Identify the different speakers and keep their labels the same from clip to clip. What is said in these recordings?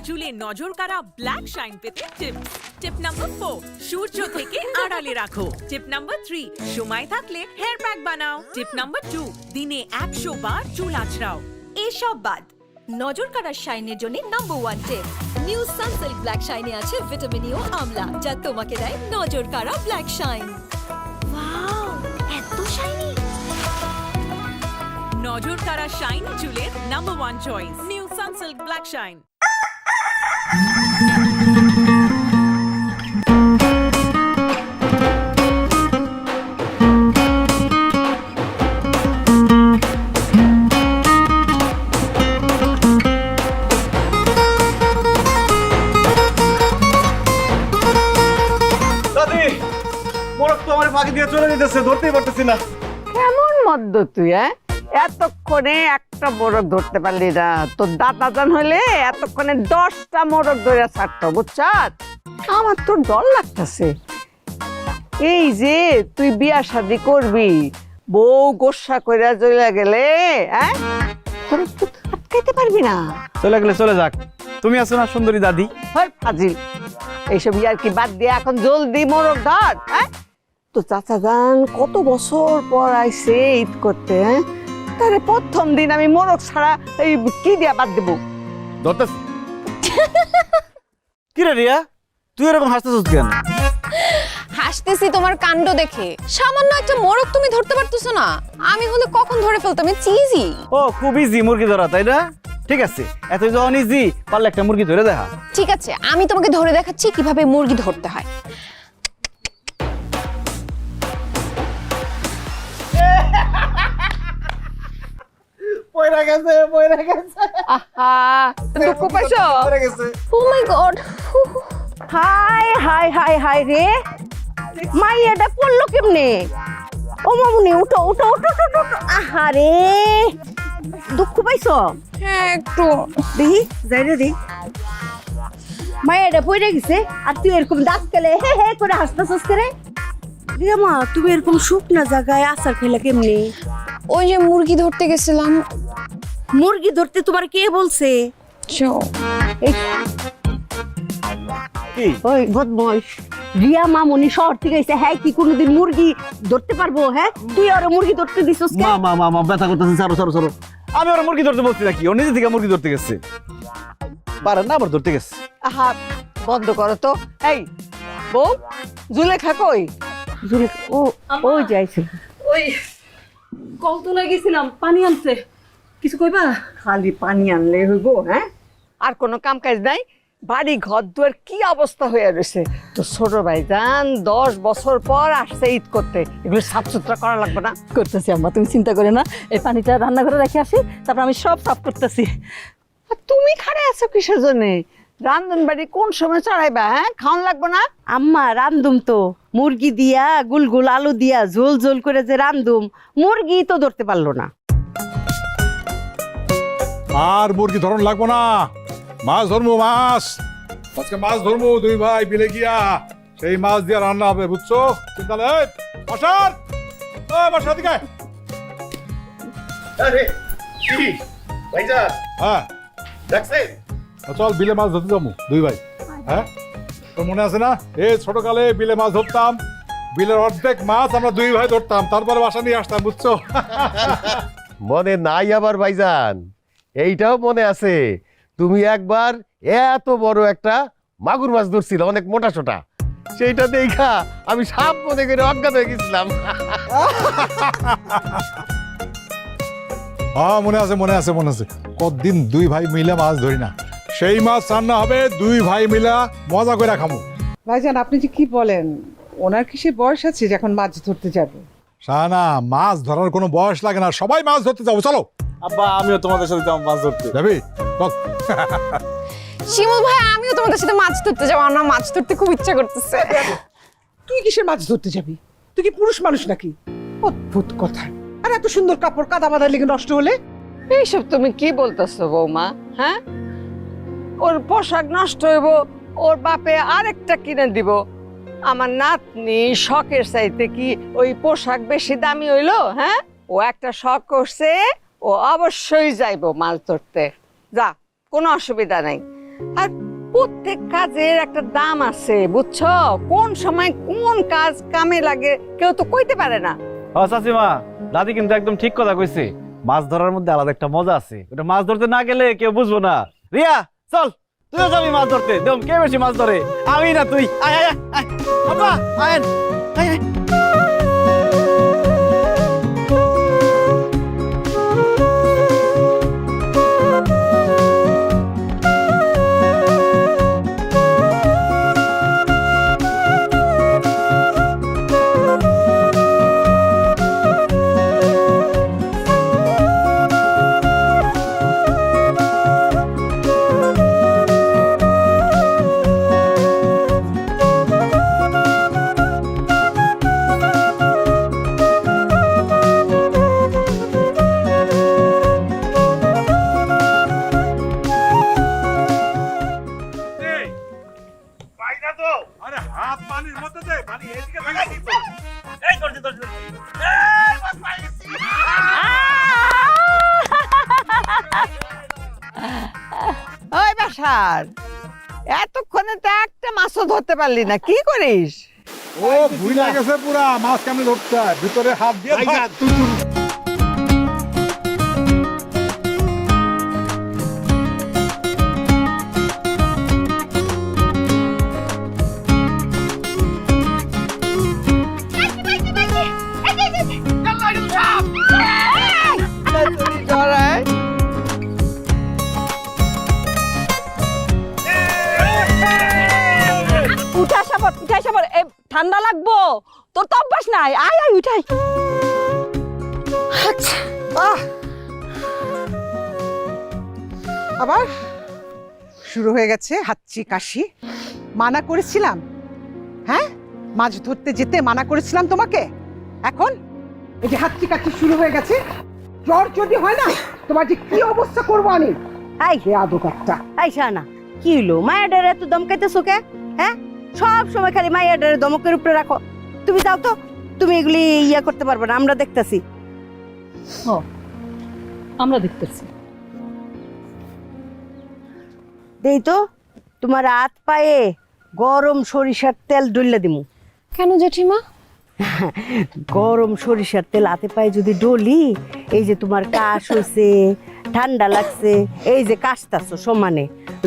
Speaker 1: চুলে নজর কাড়া ব্ল্যাক শাইন পেতে টিপস। টিপ নাম্বার 4, সূর্য থেকে আড়ালে রাখো। টিপ নাম্বার 3, সময় থাকলে হেয়ার প্যাক বানাও। টিপ নাম্বার 2, দিনে 100 বার চুল আঁচড়াও।
Speaker 2: এসব বাদ নজর কাড়ার শাইনের জন্য নাম্বার 1 টিপ, নিউ সানসিল্ক ব্ল্যাক শাইনে আছে ভিটামিন ই ও আমলা, যা তোমাকে দেয় নজর কাড়া ব্ল্যাক শাইন। ওয়াও, এত শাইনি!
Speaker 1: নজর কাড়া শাইনি চুলের number 1 choice, new Sunsilk black shine.
Speaker 3: মোরগ তো আমার ফাঁকি দিয়ে চলে যেতেছে, ধরতেই পারতেছি না।
Speaker 4: কেমন মদ্য তুই? এতক্ষণে একটা মোরগ ধরতে পারলি না? তোর দাদাজান হইলে এতক্ষণে 10টা মোরগ ধরে ছাড়তো, বুঝছাস? আমার তো ডর লাগতেছে। এই যে তুই বিয়া শাদি করবি, বউ গোসা কইরা চলে গেলে তোর আটকাইতে পারবি না।
Speaker 3: চলে গেলে চলে যাক, তুমি আছো না সুন্দরী দাদি।
Speaker 4: হয় ফাজিল, এইসব ইয়ার কি বাদ দিয়ে এখন জলদি মোরগ ধর। তো চাচা যান কত বছর পর আইছে ঈদ করতে, তারে প্রথম দিন আমি মোরগ ছাড়া এই কি দিয়া বাদ দেবো?
Speaker 3: ধরতেছ কি রে রিয়া, তুই এরকম হাসতেছিস কেন?
Speaker 5: হাসতেছি তোমার কাণ্ড দেখে। সামান্য একটা মোরগ তুমি ধরতে পারতেছো না, আমি হলে কখন ধরে ফেলতাম। চিজি
Speaker 3: ও খুব ইজি মুরগি ধরা, তাই না? ঠিক আছে, এত যখন ইজি পারলে একটা মুরগি ধরে দেখা।
Speaker 5: ঠিক আছে, আমি তোমাকে ধরে দেখাচ্ছি কিভাবে মুরগি ধরতে হয়।
Speaker 3: পয়রা গেছে, পয়রা গেছে।
Speaker 4: আহা, দুঃখ পাইছো?
Speaker 3: পয়রা গেছে।
Speaker 5: Oh my God!
Speaker 4: হাই হাই হাই হাই রে, মাই এটা পড়লো কেমনে? ও মামুনি উঠো উঠো উঠো উঠো। আহা রে, দুঃখ পাইছো?
Speaker 5: হ্যাঁ একটু।
Speaker 4: দেখি যাই রে দেখি। মায়ের এটা পড়ে গেছে আর তুই এরকম দাঁত কেলে হে হে করে হাসতেছিস করে। রিয়া মা, তুমি এরকম শুকনা জায়গায় আচার খেলে কেমনি?
Speaker 5: ওই যে মুরগি ধরতে গেছিলাম।
Speaker 4: মুরগি ধরতে তোমার কে বলছে? ওই বদমাইশ রিয়া মামুনি শহর থেকে এসে, হ্যাঁ কি কোনোদিন মুরগি ধরতে পারবো? হ্যাঁ তুই আর মুরগি ধরতে দিছিস কেন?
Speaker 3: মা মা মা ব্যথা করতেছে, ছাড়ো ছাড়ো ছাড়ো। আমি ওরা মুরগি ধরতে বলছি নাকি? ও নিজে থেকে মুরগি ধরতে গেছে, পারেন না আবার ধরতে গেছে।
Speaker 4: আহা বন্ধ করো তো। এই বউ, জুলেখা কই? জুলেখা ও যাইছে।
Speaker 6: ওই কলতলা গেছিলাম, পানি আনছে। কিছু কইবা?
Speaker 4: খালি পানি আনলে হইব? হ্যাঁ, আর কোনো কাম কাজ নাই? বাড়ি ঘর দুয়ার কি অবস্থা হয়ে রয়েছে। তো ছোট ভাইজান 10 বছর পর আসছে ঈদ করতে, এগুলো সাফ সুতরা করা লাগবে না?
Speaker 6: করতেছি আম্মা, তুমি চিন্তা করে না। এই পানিটা রান্নাঘরে রেখে আসি, তারপর আমি সব সাফ করতেছি।
Speaker 4: আর তুমি খাড়ে আছো কিসের জন্যে? রান্ধন বাড়ি কোন সময় চড়াইবা? হ্যাঁ, খাওয়ান লাগবে না?
Speaker 6: আম্মা রান্ধুম তো, মুরগি দিয়া গুলগুল আলু দিয়া ঝোল ঝোল করে যে রান্ধুম, মুরগি তো ধরতে পারলো না।
Speaker 7: আর মুরগি ধরন লাগবো না, মাছ ধরবো, মাছ আজকে মাছ ধরবো। দুই ভাই বিলে গিয়া সেই মাছ দিয়ে রান্না হবে, বুঝছো? চিন্তা নেই। বসার বসার দিকে হ্যাঁ, চল বিলে মাছ ধরতে যাবো দুই ভাই। হ্যাঁ, তোর মনে আছে না এই ছোটকালে বিলে মাছ ধরতাম, বিলের অর্ধেক মাছ আমরা দুই ভাই ধরতাম, তারপরে বাসা নিয়ে আসতাম, বুঝছো?
Speaker 8: মনে নাই আবার ভাইজান? এইটাও মনে আছে, তুমি একবার এত বড় একটা মাগুর মাছ ধরছিল, অনেক মোটা সোটা, সেইটা দেখা আমি সাপ মনে করে অজ্ঞাত হয়ে গেছিলাম।
Speaker 7: হ্যাঁ মনে আছে, মনে আছে, মনে আছে। কতদিন দুই ভাই মিলে মাছ ধরি না, সেই মাছ রান্না হবে, দুই ভাই মিলা মজা করে খামু।
Speaker 9: ভাইজান আপনি যে কি বলেন, ওনার কি সে বয়স আছে যে এখন মাছ ধরতে যাবে?
Speaker 7: শাহানা, মাছ ধরার কোনো বয়স লাগে না, সবাই মাছ ধরতে যাবো, চলো।
Speaker 3: আব্বা আমিও তোমাদের সাথে যাবো মাছ ধরতে।
Speaker 7: যাবি? বল।
Speaker 5: শিমুল ভাই, আমিও তোমাদের সাথে মাছ ধরতে যাবো। আমার মাছ ধরতে খুব ইচ্ছা করতেছে।
Speaker 9: তুই কিসের মাছ ধরতে যাবি? তুই কি পুরুষ মানুষ নাকি? অদ্ভুত কথা। আর এত সুন্দর কাপড় কাদা বাদা লেগে নষ্ট হলে?
Speaker 4: এইসব তুমি কি বলতেছো বৌমা? হ্যাঁ, ওর পোশাক নষ্ট হইব, ওর বাপে আরেকটা কিনে দিব। আমার নাতনি শখের চাইতে কি ওই পোশাক বেশি দামি হইলো? হ্যাঁ, ও একটা শখ করছে, ও অবশ্যই যাইবো মাছ ধরতে। যা, কোনো অসুবিধা নাই। আর প্রত্যেক কাজের একটা দাম আছে বুঝছো, কোন সময় কোন কাজ কামে লাগে কেউ তো কইতে পারে না।
Speaker 3: ও চাচিমা, দাদি কিন্তু একদম ঠিক কথা কইছে। মাছ ধরার মধ্যে আলাদা একটা মজা আছে, ওটা মাছ ধরতে না গেলে কেউ বুঝবো না। রিয়া চল, তুইও যাবি মাছ ধরতে। দেখ কে বেশি মাছ ধরে, আমি না তুই। আয় আয় আয় বাবা, আয় আয় আয়।
Speaker 7: আরে হাত পানির মধ্যে দে, পানি এদিকে লাগাই দিত।
Speaker 4: ওই বাসার এতক্ষণে তো একটা মাছও ধরতে পারলি না, কি করিস?
Speaker 7: ও ভুইলা গেছে পুরা, মাছ কেমনে ধরতে হয়, ভিতরে হাত দিয়ে ধর।
Speaker 6: উঠাই সাবর, ঠান্ডা লাগবো, তোর তো অভ্যাস নাই। আয় আয় উঠাই।
Speaker 9: আবার শুরু হয়ে গেছে হাঁচি কাশি। মানা করেছিলাম, হ্যাঁ মাছ ধরতে যেতে মানা করেছিলাম তোমাকে। এখন এই যে হাঁচি কাশি শুরু হয়ে গেছে। জ্বর যদি হয় না, তোমার যে কি অবস্থা করবো আমি।
Speaker 6: আই
Speaker 9: আদক একটা।
Speaker 6: আই শানা, কি হলো মায়ের এত দমকাইতেছো কে? হ্যাঁ, সব সময় খালি মায়ের দমকের উপরে রাখো। তুমি যাও তো, তুমি এগুলি ইয়া করতে পারবে না, আমরা দেখতেছি।
Speaker 10: আমরা দেখতেছি।
Speaker 6: দেই তো তোমার হাত পায়ে গরম সরিষার তেল ডললে দিমু।
Speaker 5: কেন জেঠিমা?
Speaker 6: গরম সরিষার তেল হাতে পায়ে যদি ডলি, এই যে তোমার কাশ হয়েছে, ঠান্ডা লাগছে, এই যে কাশতাছো সমানে,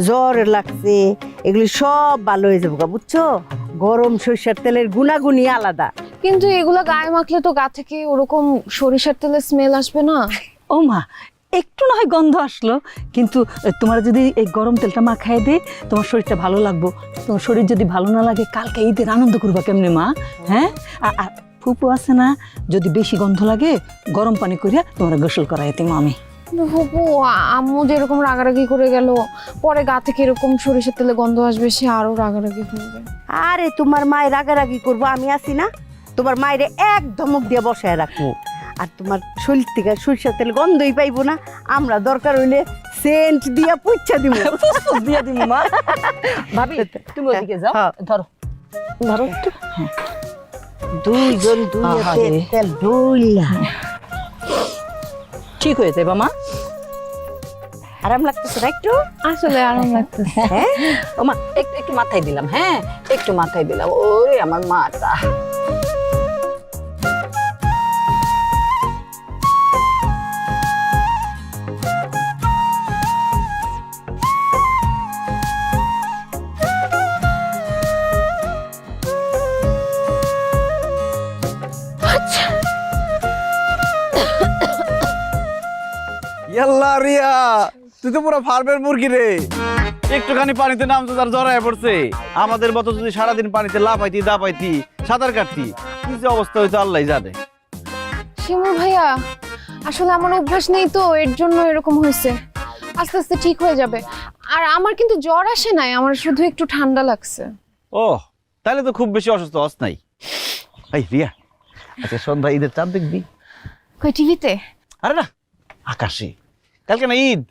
Speaker 6: জ্বর লাগছে, এগুলি সব ভালো হয়ে যাবো, বুঝছো? গরম সরিষার তেলের গুণাগুণই আলাদা।
Speaker 5: কিন্তু এগুলা গায়ে মাখলে তো গা থেকে ওরকম সরিষার তেলের স্মেল আসবে না?
Speaker 10: ও মা, একটু না হয় গন্ধ আসলো, কিন্তু তোমার যদি এই গরম তেলটা মাখায় দে, তোমার শরীরটা ভালো লাগবো। তোমার শরীর যদি ভালো না লাগে, কালকে ঈদের আনন্দ করবা কেমনে মা? হ্যাঁ, আর ফুপু আছে না, যদি বেশি গন্ধ লাগে গরম পানি করিয়া তোমার গোসল করাই দিমু আমি।
Speaker 5: হবু, আম্মু যেরকম রাগারাগি করে গেল, পরে গা থেকে এরকম সরিষার তেলে গন্ধ আসবে, সে আরো রাগারাগি করবে।
Speaker 6: আরে তোমার মায়ের রাগারাগি করবো, আমি আছি না। তোমার মায়ের এক ধমক দিয়ে বসায় রাখবো, আর তোমার শরীর থেকে সরিষার তেল গন্ধই পাইবো না। আমরা দরকার হইলে সেন্ট দিয়া পুচ্ছা দিব,
Speaker 10: দিয়া দিমু মা। ভাবি তুমি ওদিকে যাও, ধরো
Speaker 6: ধরো একটু। দুইজন দুই তেল ডইলা
Speaker 10: ঠিক হয়ে যাবে মা।
Speaker 6: আরাম লাগতেছে না একটু?
Speaker 5: আসলে আরাম লাগতেছে।
Speaker 6: হ্যাঁ
Speaker 10: ও মা, একটু একটু মাথায় দিলাম। হ্যাঁ, একটু মাথায় দিলাম। ওরে আমার মাটা।
Speaker 3: ইয়াল্লা রিয়া, তুই তো পুরো ফার্মের মুরগি রে। একটুখানি পানিতে নামতো তার জড়ায় পড়ছে। আমাদের মতো যদি সারাদিন পানিতে লাফাইতি দাপাইতি সাঁতার কাটতি, কি যে অবস্থা হইতো আল্লাহ জানে।
Speaker 5: শিমুল ভাইয়া, আসলে আমার অভ্যাস নেই তো, এর জন্য এরকম হয়েছে। আস্তে আস্তে ঠিক হয়ে যাবে। আর আমার কিন্তু জ্বর আসে নাই, আমার শুধু একটু ঠান্ডা লাগছে।
Speaker 3: ও, তাহলে তো খুব বেশি অসুস্থ হস নাই। এই রিয়া, আচ্ছা সন্ধ্যা ঈদের চাঁদ দেখবি?
Speaker 5: কই, টিভিতে?
Speaker 3: আরে না, আকাশে। কালকে না ঈদ,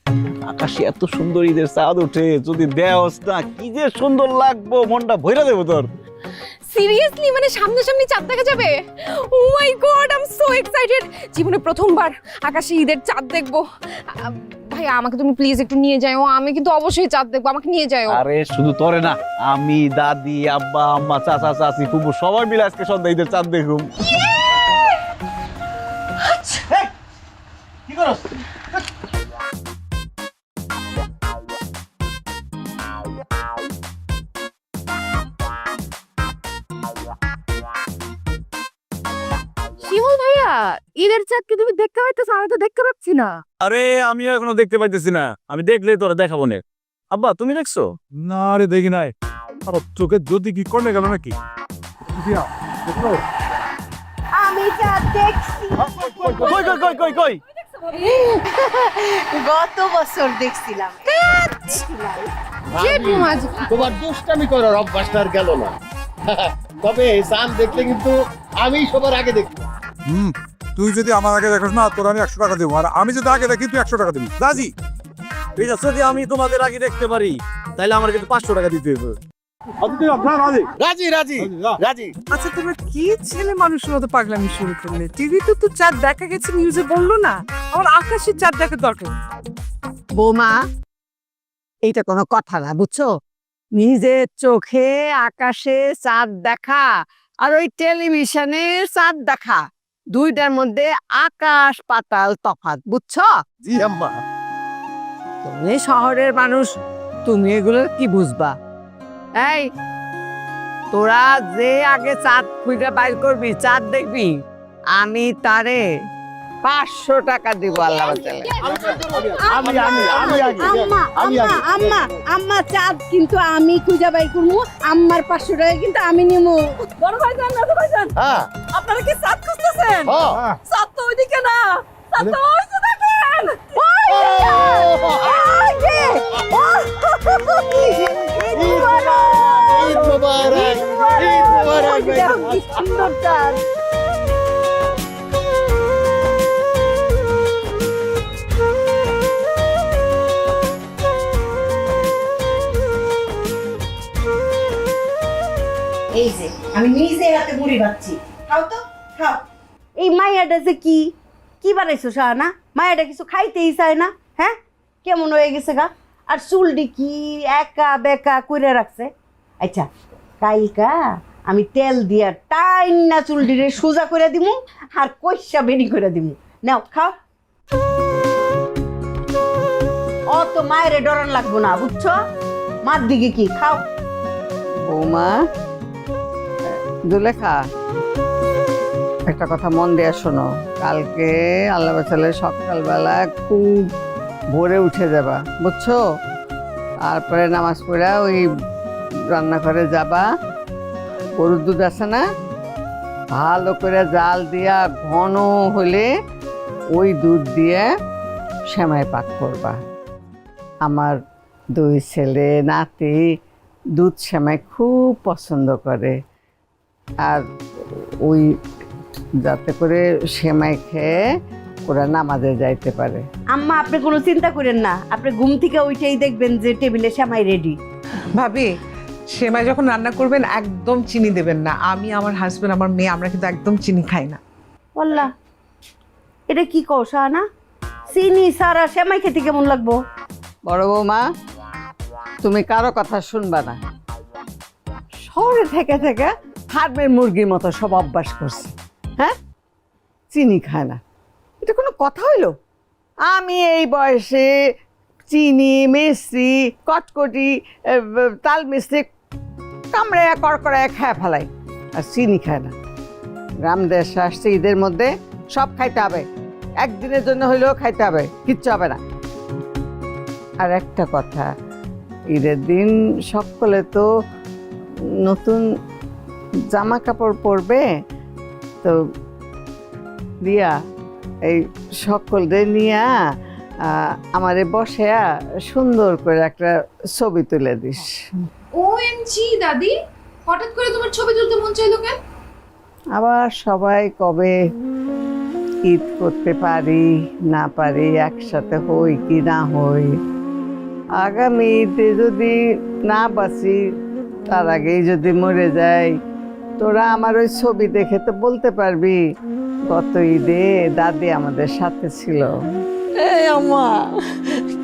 Speaker 3: আকাশে এত সুন্দর ঈদের চাঁদ ওঠে, যদি দেওস না কি যে সুন্দর লাগবো, মনটা ভইরা দেবো তোর।
Speaker 5: সিরিয়াসলি, মানে সামনাসামনি চাঁদ দেখা যাবে? Oh my God, I am so excited. জীবনে প্রথমবার আকাশে ঈদের চাঁদ দেখবো। ভাইয়া আমাকে তুমি প্লিজ একটু নিয়ে যাও, আমি কিন্তু অবশ্যই চাঁদ দেখবো, আমাকে নিয়ে যাও।
Speaker 3: আরে শুধু তোরে না, আমি, দাদি, আব্বা, আম্মা, চাচা, চাচি, ফুপু সবাই মিলে আজকে সন্ধ্যা ঈদের চাঁদ দেখুম। কি করছ?
Speaker 5: শিমুল ভাইয়া, ঈদের চাঁদ কি তুমি দেখতে পাইতেছো? আমি তো দেখতে পাচ্ছি না।
Speaker 3: আরে আমিও এখনো দেখতে পাইতেছি না, আমি দেখলে তোরা দেখাবো না। আব্বা তুমি দেখছো?
Speaker 7: না রে দেখি নাই। আর চোখে যদি কি করলে গেল নাকি?
Speaker 6: আমি চাঁদ দেখছি,
Speaker 3: কই কই কই কই কই?
Speaker 6: গত বছর দেখছিলাম।
Speaker 8: তোমার দুষ্টামি করার অভ্যাসটা আর গেল না। তবে চাঁদ দেখলে কিন্তু আমি সবার আগে দেখবো।
Speaker 7: তুই যদি আমার আগে দেখোস না, তোর আমি 100 টাকা দেবো, আর আমি যদি আগে দেখি তুই 100 টাকা দিবি। রাজি?
Speaker 3: ঠিক আছে, যদি আমি তোমাদের আগে দেখতে পারি তাহলে আমার কিন্তু 500 টাকা দিতে হবে।
Speaker 8: রাজি রাজি রাজি।
Speaker 9: আচ্ছা তোমরা কি ছেলে মানুষের মতো পাগলামি শুরু করলে? টিভিতে তো চাঁদ দেখা গেছে, নিউজে বললো না? আমার আকাশের চাঁদ দেখার দরকার।
Speaker 4: বৌমা, এইটা কোনো কথা না, বুঝছো? নিজের চোখে আকাশে চাঁদ দেখা আর ওই টেলিভিশনে চাঁদ দেখা, দুইটার মধ্যে আকাশ পাতাল তফাৎ, বুঝছো?
Speaker 8: জি আম্মা।
Speaker 4: তুমি শহরের মানুষ, তুমি এগুলো কি বুঝবা? এই তোরা যে আগে চাঁদ খুঁজে বাইর করবি, চাঁদ দেখবি, আমি তারে 500 টাকা দিব। আল্লাহ বাঁচালে।
Speaker 8: আমি আমি আমি আগে
Speaker 6: আম্মা
Speaker 8: আমি
Speaker 6: আম্মা
Speaker 8: আগে।
Speaker 6: আম্মা আম্মা চাঁদ কিন্তু আমি খুঁজে বাই করবো, আম্মার 500 টাকা কিন্তু আমি নিবো। বড় ভাইজান, ছোট ভাইজান,
Speaker 8: হ্যাঁ
Speaker 6: আপনারা কি চাঁদ খুঁজতেছেন?
Speaker 8: হ্যাঁ।
Speaker 6: চাঁদ তো ওইদিকে না, চাঁদ তো ওই যে দেখেন।
Speaker 8: ঈদ মোবারক, ঈদ মোবারক ভাইজান।
Speaker 6: কি সুন্দর চাঁদ।
Speaker 2: এই যে আমি নিজে রাতে মুড়ি ভাবছি, খাও তো খাও।
Speaker 6: এই মাইয়াটা যে কি কি বানাইছো শাহানা? মায়াটা কিছু খাইতেই চায় না, হ্যাঁ? কেমন হয়ে গেছে গা? আর চুলটি কি একা বেকা করে রাখছে। আচ্ছা কালকা আমি তেল দিয়া টাইন না চুলটিরে সোজা করে দিমু আর কইসা বেনি করে দিমু। নাও খাও। অত মায়েরে ডরান লাগবো না, বুঝছো? মার দিকে কি খাও।
Speaker 4: বৌমা, দুলেখা, একটা কথা মন দিয়ে শোনো। কালকে আল্লাহ বাঁচালে সকালবেলা খুব ভোরে উঠে যাবা, বুঝছো? তারপরে নামাজ পড়া ওই রান্নাঘরে যাবা, গরুর দুধ আছে না, ভালো করে জাল দিয়া ঘন হলে ওই দুধ দিয়ে সেমাই পাক করবা। আমার 2 ছেলে নাতি দুধ সেমাই খুব পছন্দ করে, আর ওই যাতে করে সেমাই খেয়ে ওরা নামাজে যাইতে পারে।
Speaker 6: আম্মা আপনি কোনো চিন্তা করেন না, আপনি ঘুম থেকে উঠেই দেখবেন যে টেবিলে সেমাই রেডি।
Speaker 9: ভাবি, সেমাই যখন রান্না করবেন একদম চিনি দেবেন না। আমি, আমার হাজবেন্ড, আমার মেয়ে, আমরা কিন্তু একদম চিনি খাই না।
Speaker 6: বললা এটা কি কও শাহানা? চিনি সারা সেমাই খেতে কেমন লাগবো?
Speaker 4: বড় বৌমা, তুমি কারো কথা শুনবা না। শহরে থেকে থেকে ফার্মের মুরগির মতো সব অভ্যাস করছে, হ্যাঁ? চিনি খায় না, এটা কোনো কথা হইলো? আমি এই বয়সে চিনি, মিষ্টি, কটকটি, তাল মিষ্টি কামড়ে কড়কড়ায় খেয়ে ফেলাই, আর চিনি খায় না। গ্রাম দেশে আসছে, ঈদের মধ্যে সব খাইতে হবে, একদিনের জন্য হইলেও খাইতে হবে, কিচ্ছু হবে না। আর একটা কথা, ঈদের দিন সকলে তো নতুন জামা কাপড় পরবে, তো রিয়া এই সকলদের নিয়ে আমারে বসে সুন্দর করে একটা ছবি তুলে দিস।
Speaker 5: ওএমজি দাদি, হঠাৎ করে তোমার ছবি তুলতে মন চাইলো কেন?
Speaker 4: আবার সবাই কবে ঈদ করতে পারি না পারি, একসাথে হই কি না হই, আগামী ঈদে যদি না বাঁচি, তার আগেই যদি মরে যাই, তোরা আমার ওই ছবি দেখে তো বলতে পারবি গত ঈদে দাদি আমাদের সাথে ছিল।
Speaker 10: এই আম্মা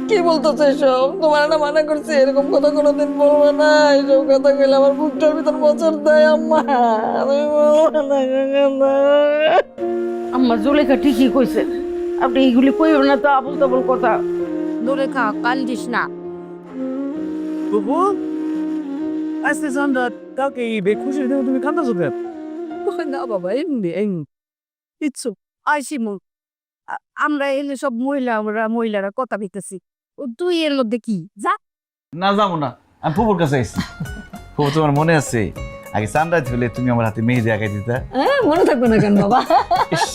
Speaker 10: কি বলতেছো এসব? তোমার না মানা করছি এরকম কথা কোনোদিন বলবে না, এইসব কথা কইলে আমার বুকটার ভিতর বছর দেয় আম্মা, আমি বলবো না।
Speaker 6: আম্মা জুলেখা ঠিকই কইছে, আপনি এইগুলি কইও না তো, আবুল তাবুল কথা।
Speaker 4: জুলেখা কান্দিস না।
Speaker 3: বুবু আজকে সন্ধ্যা কালকে ঈদে খুশির দিনে তুমি কান্দাছো কেন?
Speaker 6: না বাবা, এমনি কিচ্ছু আইসি মু আমরা এলে সব মহিলারা কথা বলতেছি, তুই এর মধ্যে কি যা।
Speaker 3: না যাবো না, আমি ফুপুর কাছে আইছি। ফুপু তোমার মনে আছে আগে সানরাইজ হলে তুমি আমার হাতে মেহেদি আঁকাই দিতা?
Speaker 10: হ্যাঁ, মনে থাকবে না কেন বাবা?
Speaker 3: ইস,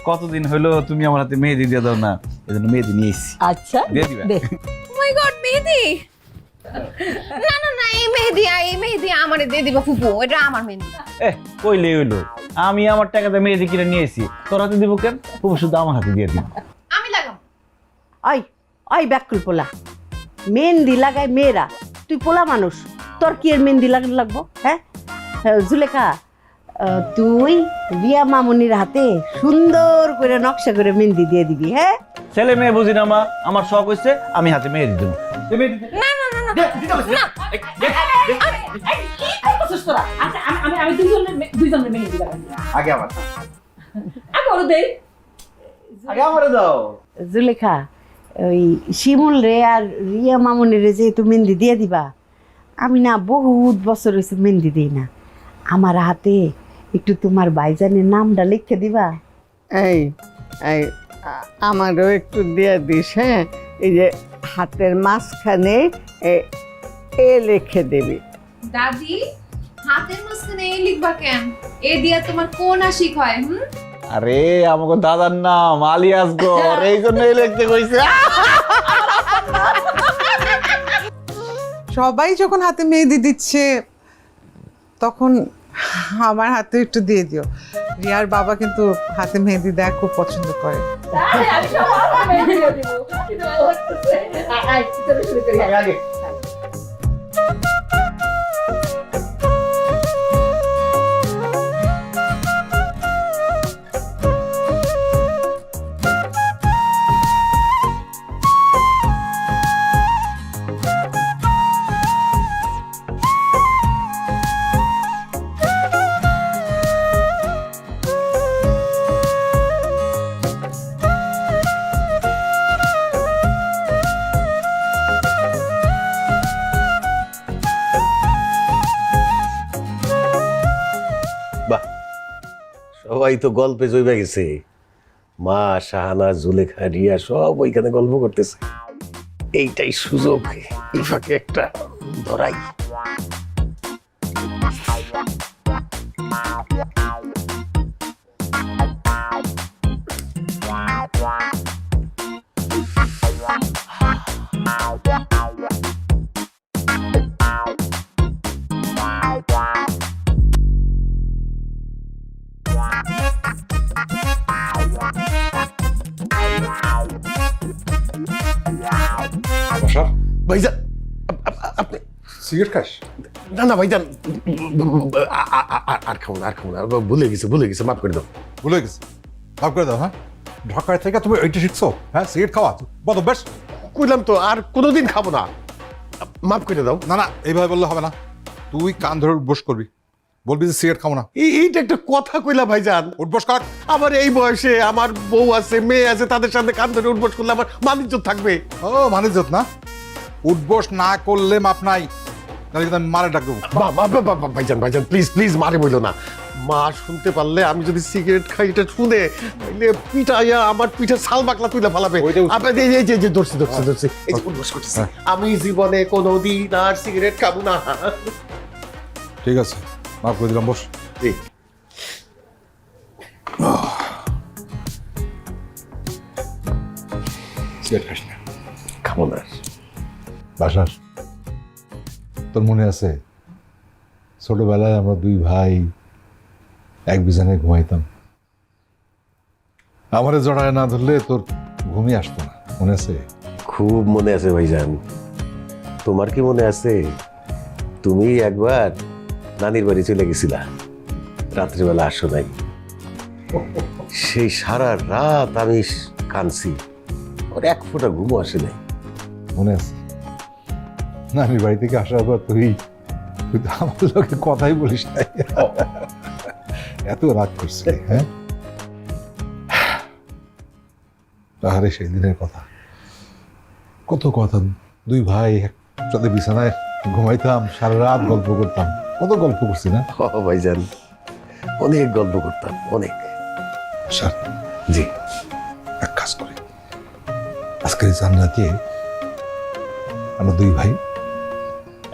Speaker 3: কতদিন হইলো তুমি আমার হাতে মেহেদি দিয়ে দাও না, এজন্য মেহেদি নিয়ে এসেছি।
Speaker 10: আচ্ছা
Speaker 3: দিয়ে দিবা?
Speaker 10: দে।
Speaker 5: মাই গড, মেহেদি! না না না, এই মেহেদি আমারে দিয়ে দিবা ফুপু, এটা আমার মেহেদি।
Speaker 3: কইলে হইলো, আমি আমার টাকাতে মেহেদি কিনে নিয়ে এসেছি, তোর হাতে দিব কেন? ফুপু শুধু আমার হাতে দিয়ে দিব।
Speaker 5: আমি লাগাম।
Speaker 6: আই আই ব্যাকুল পোলা, মেহেন্দি লাগায় মেয়েরা, তুই পোলা মানুষ, তোর কি এর মেহেন্দি লাগানো লাগবো? হ্যাঁ জুলেখা, তুই রিয়া মামুনির হাতে সুন্দর করে নকশা করে মেহেন্দি দিয়ে দিবি। হ্যাঁ,
Speaker 3: ছেলে মেয়ে বুঝি না মা, আমার শখ হইছে আমি হাতে মেহেদি দেবো।
Speaker 5: না না না না,
Speaker 10: আমি দুইজনের মেহেদি লাগাই।
Speaker 3: আগে আমার,
Speaker 10: আগে ওরে দেই।
Speaker 3: আগে আমারে দাও।
Speaker 6: জুলেখা, ওই শিমুল রে আর রিয়া মামুনি রে যেহেতু মেহেন্দি দিয়ে দিবা, আমি না বহুত বছর হয়েছে মেহেন্দি দিই না, আমার হাতে একটু তোমার ভাইজানের নামটা লিখে দিবা।
Speaker 4: এই এই আমারও একটু দিয়ে দিস। হ্যাঁ, এই যে হাতের মাঝখানে এ লিখে দিবি।
Speaker 5: দাদি, হাতের মাঝখানে এই লিখবা কেন? এ দিয়া তোমার কোন আশিক হয়?
Speaker 3: আরে আমাকে দাদার নাম আলিয়াস গর, এই জন্যই লিখতে কইছে।
Speaker 9: সবাই যখন হাতে মেহেদি দিচ্ছে তখন আমার হাতে একটু দিয়ে দিও। রিয়ার বাবা কিন্তু হাতে মেহেদি দেয়া খুব পছন্দ করে।
Speaker 3: আগে
Speaker 8: সবাই তো গল্পে জমে গেছে, মা শাহানা জুলেখা রিয়া সব ওইখানে গল্প করতেছে। এইটাই সুযোগ, এই ফাঁকে একটা ধরাই। ভাইজান আপনি
Speaker 7: সিগারেট খাস?
Speaker 8: না না ভাইজান, আর খাবো না, ভুলে গেছে, মাফ করে দাও।
Speaker 7: ভুলে গেছে, মাফ করে দাও। হ্যাঁ, ঢাকায় থেকে তুমি এইটা শিখছো? হ্যাঁ, সিগারেট খাওয়া বলো বেশ।
Speaker 8: কইলাম তো আর কোনোদিন খাবো না, মাফ করে দাও।
Speaker 7: না না, এইভাবে বললে হবে না, তুই কান ধরে উঠবোস করবি, বলবি যে সিগারেট খাবো না।
Speaker 8: এইটা একটা কথা কইলা ভাইজান?
Speaker 7: উঠবোস কর।
Speaker 8: আমার এই বয়সে আমার বউ আছে, মেয়ে আছে, তাদের সামনে কান ধরে উঠবোস করলে আমার মানিজ্য থাকবে?
Speaker 7: ও মানে যত না, উঠবোস না করলে মাপ নাই, তাহলে কিন্তু আমি মারে ডাক দেবো।
Speaker 8: ভাইজান প্লিজ মারে বইলো না। মা শুনতে পারলে, আমি যদি সিগারেট খাই এটা শুনে, তাহলে পিঠাইয়া আমার পিঠে ছাল বাকলা তুলে ফালাবে। ধরছি এই যে উঠবোস করতেছি, আমি জীবনে কোনোদিন আর সিগারেট খাবো না।
Speaker 7: ঠিক আছে, মাফ করে দিলাম, বস। সিগারেট খাস না?
Speaker 8: খাবো না।
Speaker 7: বাসার তোর মনে আছে ছোটবেলায় আমরা দুই ভাই এক বিছানায় ঘুমাইতাম, আমারে জড়ায় না ধরলে তোর ঘুমিয়ে আসতো না, মনে আছে?
Speaker 8: খুব মনে আছে ভাইজান। তোমার কি মনে আছে তুমি একবার নানির বাড়ি চলে গেছিলা, রাত্রিবেলা আসো নাই? সেই সারা রাত আমি কাঁদছি, ওর এক ফোঁটা ঘুমও আসে নাই।
Speaker 7: মনে আছে নানির বাড়ি থেকে আসার পর তুই তুই তো আমার লোকে কথাই বলিস নাই, এত রাগ করছিলি। হ্যাঁ, তাহলে সেই দিনের কথা, কত কথা, দুই ভাই একসাথে বিছানায় ঘুমাইতাম, সারা রাত গল্প করতাম, কত গল্প করছি না?
Speaker 8: ও ভাইজান, অনেক গল্প করতাম, অনেক।
Speaker 7: স্যার,
Speaker 8: জি,
Speaker 7: এক কাজ করি, আজকের এই জান্নাতে আমরা দুই ভাই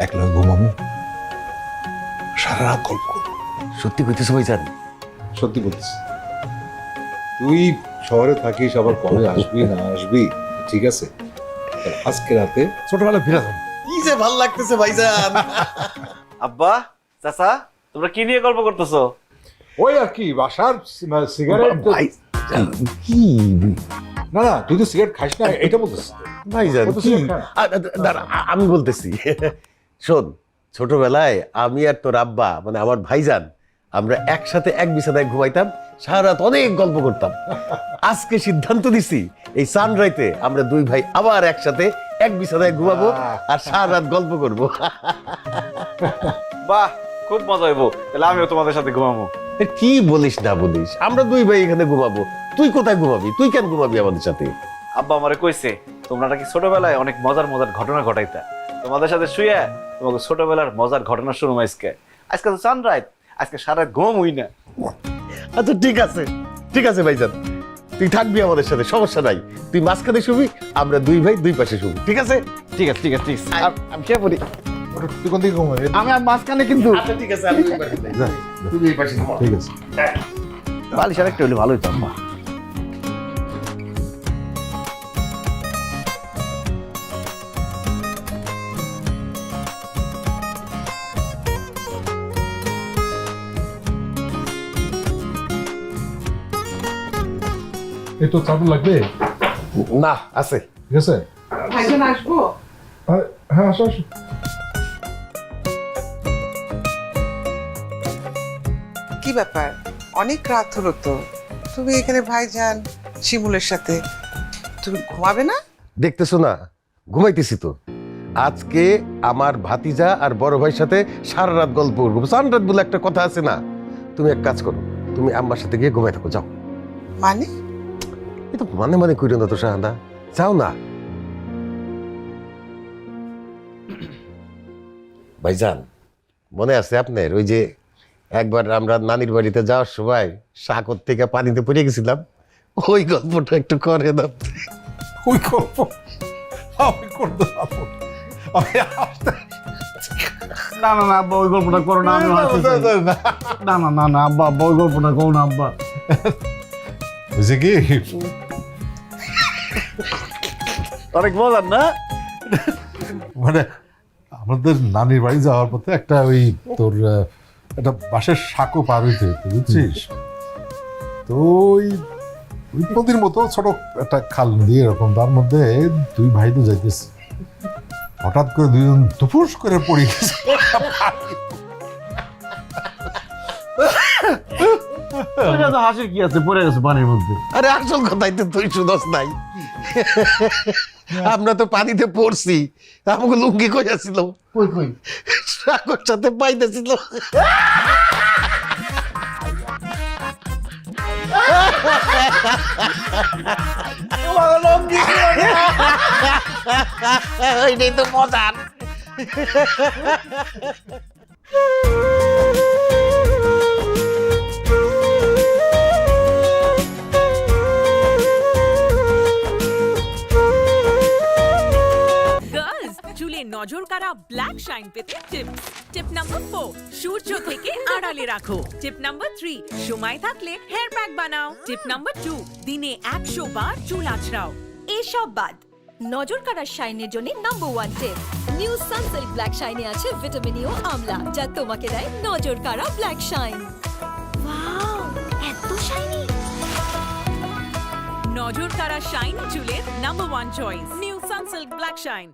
Speaker 7: একলগে ঘুমাবো, সারা রাত গল্প করবো।
Speaker 8: সত্যি কইতেছো ভাইজান?
Speaker 7: সত্যি বলতেছি। তুই শহরে থাকিস, আবার কবে আসবি না আসবি, ঠিক আছে? তাহলে আজকে রাতে ছোটবেলা ফিরে যাবো।
Speaker 8: কি যে ভাল লাগতেছে ভাইজান।
Speaker 3: আব্বা, চাচা, তোমরা কি নিয়ে গল্প করতেছো?
Speaker 7: ওই আর কি, বাসার সিগারেট।
Speaker 8: কি
Speaker 7: না না, তুই তো সিগারেট খাস না, এটা বলতেছিস?
Speaker 8: ভাইজান
Speaker 7: ও তো
Speaker 8: কি?
Speaker 7: সিগারেট খায় না।
Speaker 8: দাঁড়া, আমি বলতেছি। শোন, ছোটবেলায় আমি আর তোর আব্বা, মানে আমার ভাইজান, আমরা একসাথে এক বিছানায় ঘুমাইতাম, সারা রাত অনেক গল্প করতাম। আজকে সিদ্ধান্ত দিছি এই সানরাইতে আমরা দুই ভাই আবার একসাথে এক বিছানায় ঘুমাবো আর সারা রাত গল্প করবো।
Speaker 3: বাহ, খুব মজা হইব। তাহলে আমিও তোমাদের সাথে ঘুমাবো।
Speaker 8: কি বলিস না বলিস, আমরা দুই ভাই এখানে ঘুমাবো, তুই কোথায় ঘুমাবি? তুই কেন ঘুমাবি আমাদের সাথে?
Speaker 3: আব্বা আমারে কইছে তোমরা নাকি ছোটবেলায় অনেক মজার মজার ঘটনা ঘটাইতা, তোমাদের সাথে শুয়ে তোমাকে ছোটবেলার মজার ঘটনা শুনুম। আজকে তো সানরাইজ, আজকে সারা ঘুম হই না।
Speaker 8: আচ্ছা ঠিক আছে, ঠিক আছে ভাইজান, তুই থাকবি আমাদের সাথে, সমস্যা নাই। তুই মাঝখানে শুবি, আমরা দুই ভাই দুই পাশে শুবি, ঠিক আছে?
Speaker 3: ঠিক আছে, ঠিক আছে, ঠিক আছে। আমি কে পড়ি?
Speaker 7: তুই কোন দিকে ঘুমাবি?
Speaker 3: আমি আর মাঝখানে কিন্তু।
Speaker 8: আচ্ছা ঠিক আছে, আমি দুই পাশে যাই। তুই এই পাশে ঘুমা।
Speaker 7: ঠিক আছে।
Speaker 3: বালিশ আরেকটা হলে ভালো হইতো আম্মা।
Speaker 7: এই তো চাদর লাগবে?
Speaker 8: না, আছে।
Speaker 7: ঠিক আছে।
Speaker 9: ভাইজান আসবো?
Speaker 7: হ্যাঁ, আসো আসো।
Speaker 9: কি ব্যাপার, অনেক রাত হলো তো, তুমি এখানে ভাইজান শিমুলের সাথে, তুমি ঘুমাবে না?
Speaker 8: দেখতেছো না, ঘুমাইতেছি তো। আজকে আমার ভাতিজা আর বড় ভাইয়ের সাথে সারা রাত গল্প করবো। সানরাত বলে একটা কথা আছে না? তুমি এক কাজ করো, তুমি আম্মার সাথে গিয়ে ঘুমাই থাকো, যাও।
Speaker 9: মানে?
Speaker 8: এই তো মানে মানে কইরো না তো শাহাদা, যাও না। ভাইজান, মনে আছে আপনার ওই যে একবার আমরা নানির বাড়িতে যাওয়ার সময় সাগর থেকে পানিতে পড়ে গেছিলাম, ওই গল্পটা একটু করে দাও।
Speaker 7: ওই গল্প আমি করতে পারবো?
Speaker 3: না না না আব্বা, ওই গল্পটা করো না। আমি না না না না আব্বা, আব্বা ওই গল্পটা করো না আব্বা।
Speaker 7: বুঝে কি,
Speaker 3: অনেক মজার না?
Speaker 7: মানে আমাদের নানির বাড়ি যাওয়ার পথে একটা ওই তোর একটা বাঁশের সাঁকো পার হইতে হইতো, বুঝছিস? তো ওই নদীর মতো ছোট একটা খাল নদী এরকম, তার মধ্যে দুই ভাই তো যাইতেছে, হঠাৎ করে দুইজন দুপুস করে পড়ে গেছে।
Speaker 3: হাসির কি আছে, পড়ে গেছে পানির মধ্যে।
Speaker 8: আরে আসল কথাই তো তুই শুনস নাই। আমরা তো পানিতে পড়ছি, আমাকে লুঙ্গি কইয়াছিল,
Speaker 3: কই কই
Speaker 8: সাগর সাথে পাইতেছিল। ওইটাই তো মজার।
Speaker 1: গার্লস, চুলে নজর কাড়া ব্ল্যাক শাইন পেতে টিপস। টিপ নাম্বার 4, সূর্য থেকে আড়ালে রাখো। টিপ নাম্বার 3, সময় থাকলে হেয়ার প্যাক বানাও। টিপ নাম্বার 2, দিনে 100 বার চুল আঁচড়াও।
Speaker 2: এসব বাদ নজর কাড়ার শাইনের জন্য নাম্বার 1 টিপ, নিউ সানসিল্ক ব্ল্যাক শাইনে আছে ভিটামিন ই ও আমলা, যা তোমাকে দেয় নজর কাড়া ব্ল্যাক শাইন। ওয়াও, এত শাইনি!
Speaker 1: নজর কাড়া শাইনি চুলের number 1 choice, new Sunsilk black shine.